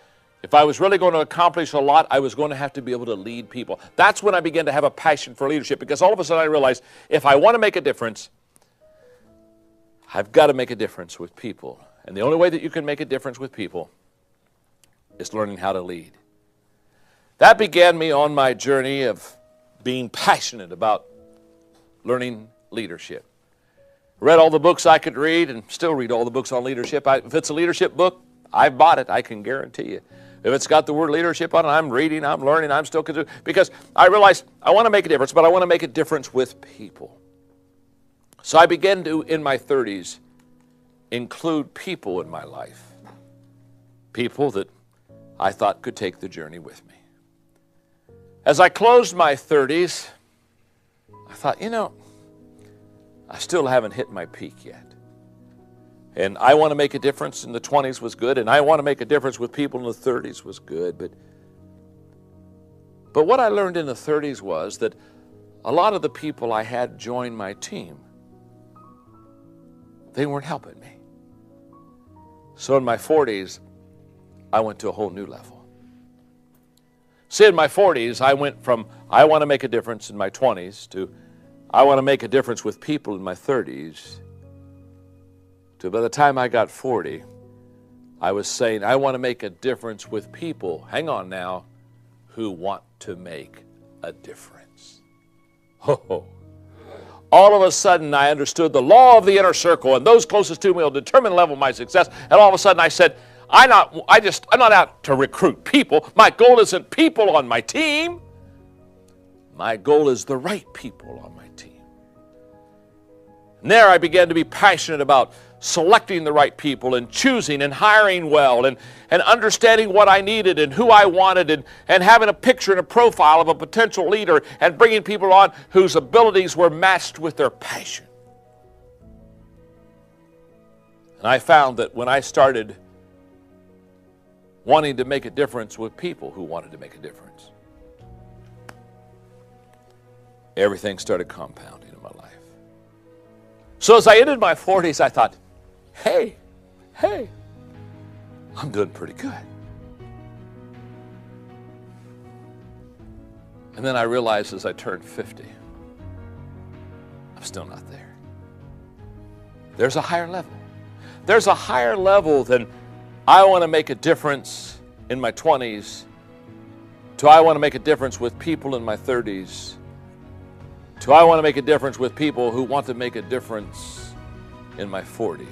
if I was really going to accomplish a lot, I was going to have to be able to lead people. That's when I began to have a passion for leadership, because all of a sudden I realized if I want to make a difference, I've got to make a difference with people. And the only way that you can make a difference with people is learning how to lead. That began me on my journey of being passionate about learning leadership. Read all the books I could read and still read all the books on leadership. If it's a leadership book, I've bought it, I can guarantee you. If it's got the word leadership on it, I'm reading, I'm learning, I'm still continuing. Because I realized I want to make a difference, but I want to make a difference with people. So I began to, in my 30s, include people in my life. People that I thought could take the journey with me. As I closed my 30s, I thought, I still haven't hit my peak yet. And I want to make a difference in the 20s was good, and I want to make a difference with people in the 30s was good. But what I learned in the 30s was that a lot of the people I had join my team, they weren't helping me. So in my 40s, I went to a whole new level. See, in my 40s, I went from I want to make a difference in my 20s to I want to make a difference with people in my 30s to by the time I got 40, I was saying I want to make a difference with people, hang on now, who want to make a difference. Oh. All of a sudden, I understood the law of the inner circle, and those closest to me will determine the level of my success. And all of a sudden, I said, I'm not out to recruit people. My goal isn't people on my team. My goal is the right people on my team. And there I began to be passionate about selecting the right people and choosing and hiring well and understanding what I needed and who I wanted and having a picture and a profile of a potential leader and bringing people on whose abilities were matched with their passion. And I found that when I started wanting to make a difference with people who wanted to make a difference, everything started compounding in my life. So as I entered my 40s, I thought, hey, I'm doing pretty good. And then I realized as I turned 50, I'm still not there. There's a higher level. There's a higher level than I want to make a difference in my 20s to I want to make a difference with people in my 30s to I want to make a difference with people who want to make a difference in my 40s.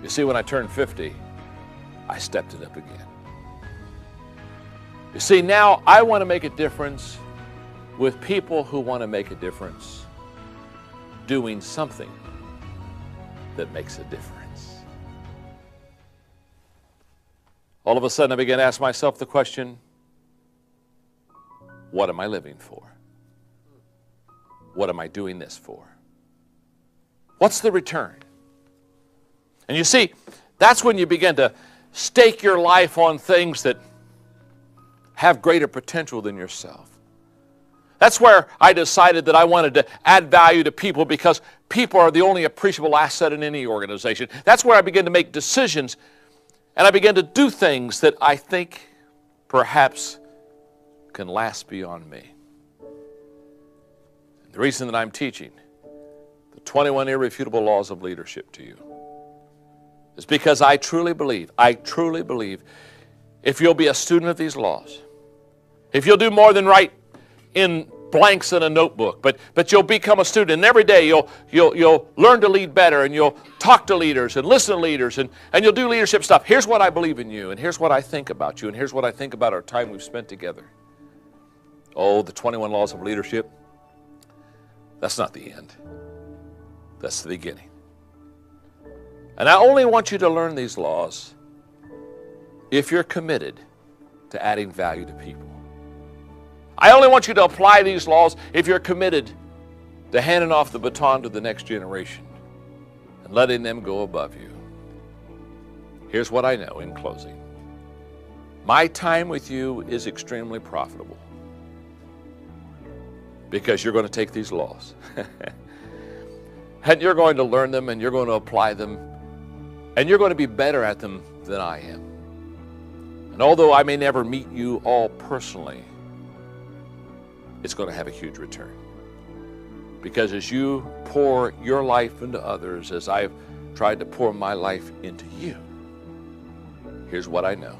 You see, when I turned 50, I stepped it up again. You see, now I want to make a difference with people who want to make a difference doing something that makes a difference. All of a sudden, I began to ask myself the question, what am I living for? What am I doing this for? What's the return? And you see, that's when you begin to stake your life on things that have greater potential than yourself. That's where I decided that I wanted to add value to people because people are the only appreciable asset in any organization. That's where I began to make decisions and I began to do things that I think perhaps can last beyond me. And the reason that I'm teaching the 21 irrefutable laws of leadership to you is because I truly believe if you'll be a student of these laws, if you'll do more than write in blanks in a notebook, but you'll become a student, and every day you'll learn to lead better, and you'll talk to leaders and listen to leaders, and you'll do leadership stuff. Here's what I believe in you, and here's what I think about you, and here's what I think about our time we've spent together. Oh, the 21 laws of leadership, that's not the end. That's the beginning. And I only want you to learn these laws if you're committed to adding value to people. I only want you to apply these laws if you're committed to handing off the baton to the next generation and letting them go above you. Here's what I know in closing. My time with you is extremely profitable because you're going to take these laws and you're going to learn them and you're going to apply them and you're going to be better at them than I am. And although I may never meet you all personally, it's going to have a huge return. Because as you pour your life into others, as I've tried to pour my life into you, here's what I know.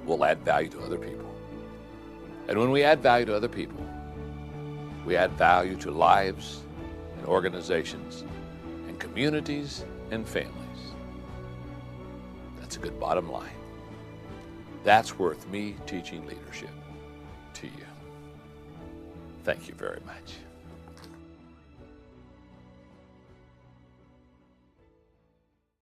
We'll add value to other people. And when we add value to other people, we add value to lives and organizations and communities and families. That's a good bottom line. That's worth me teaching leadership to you. Thank you very much.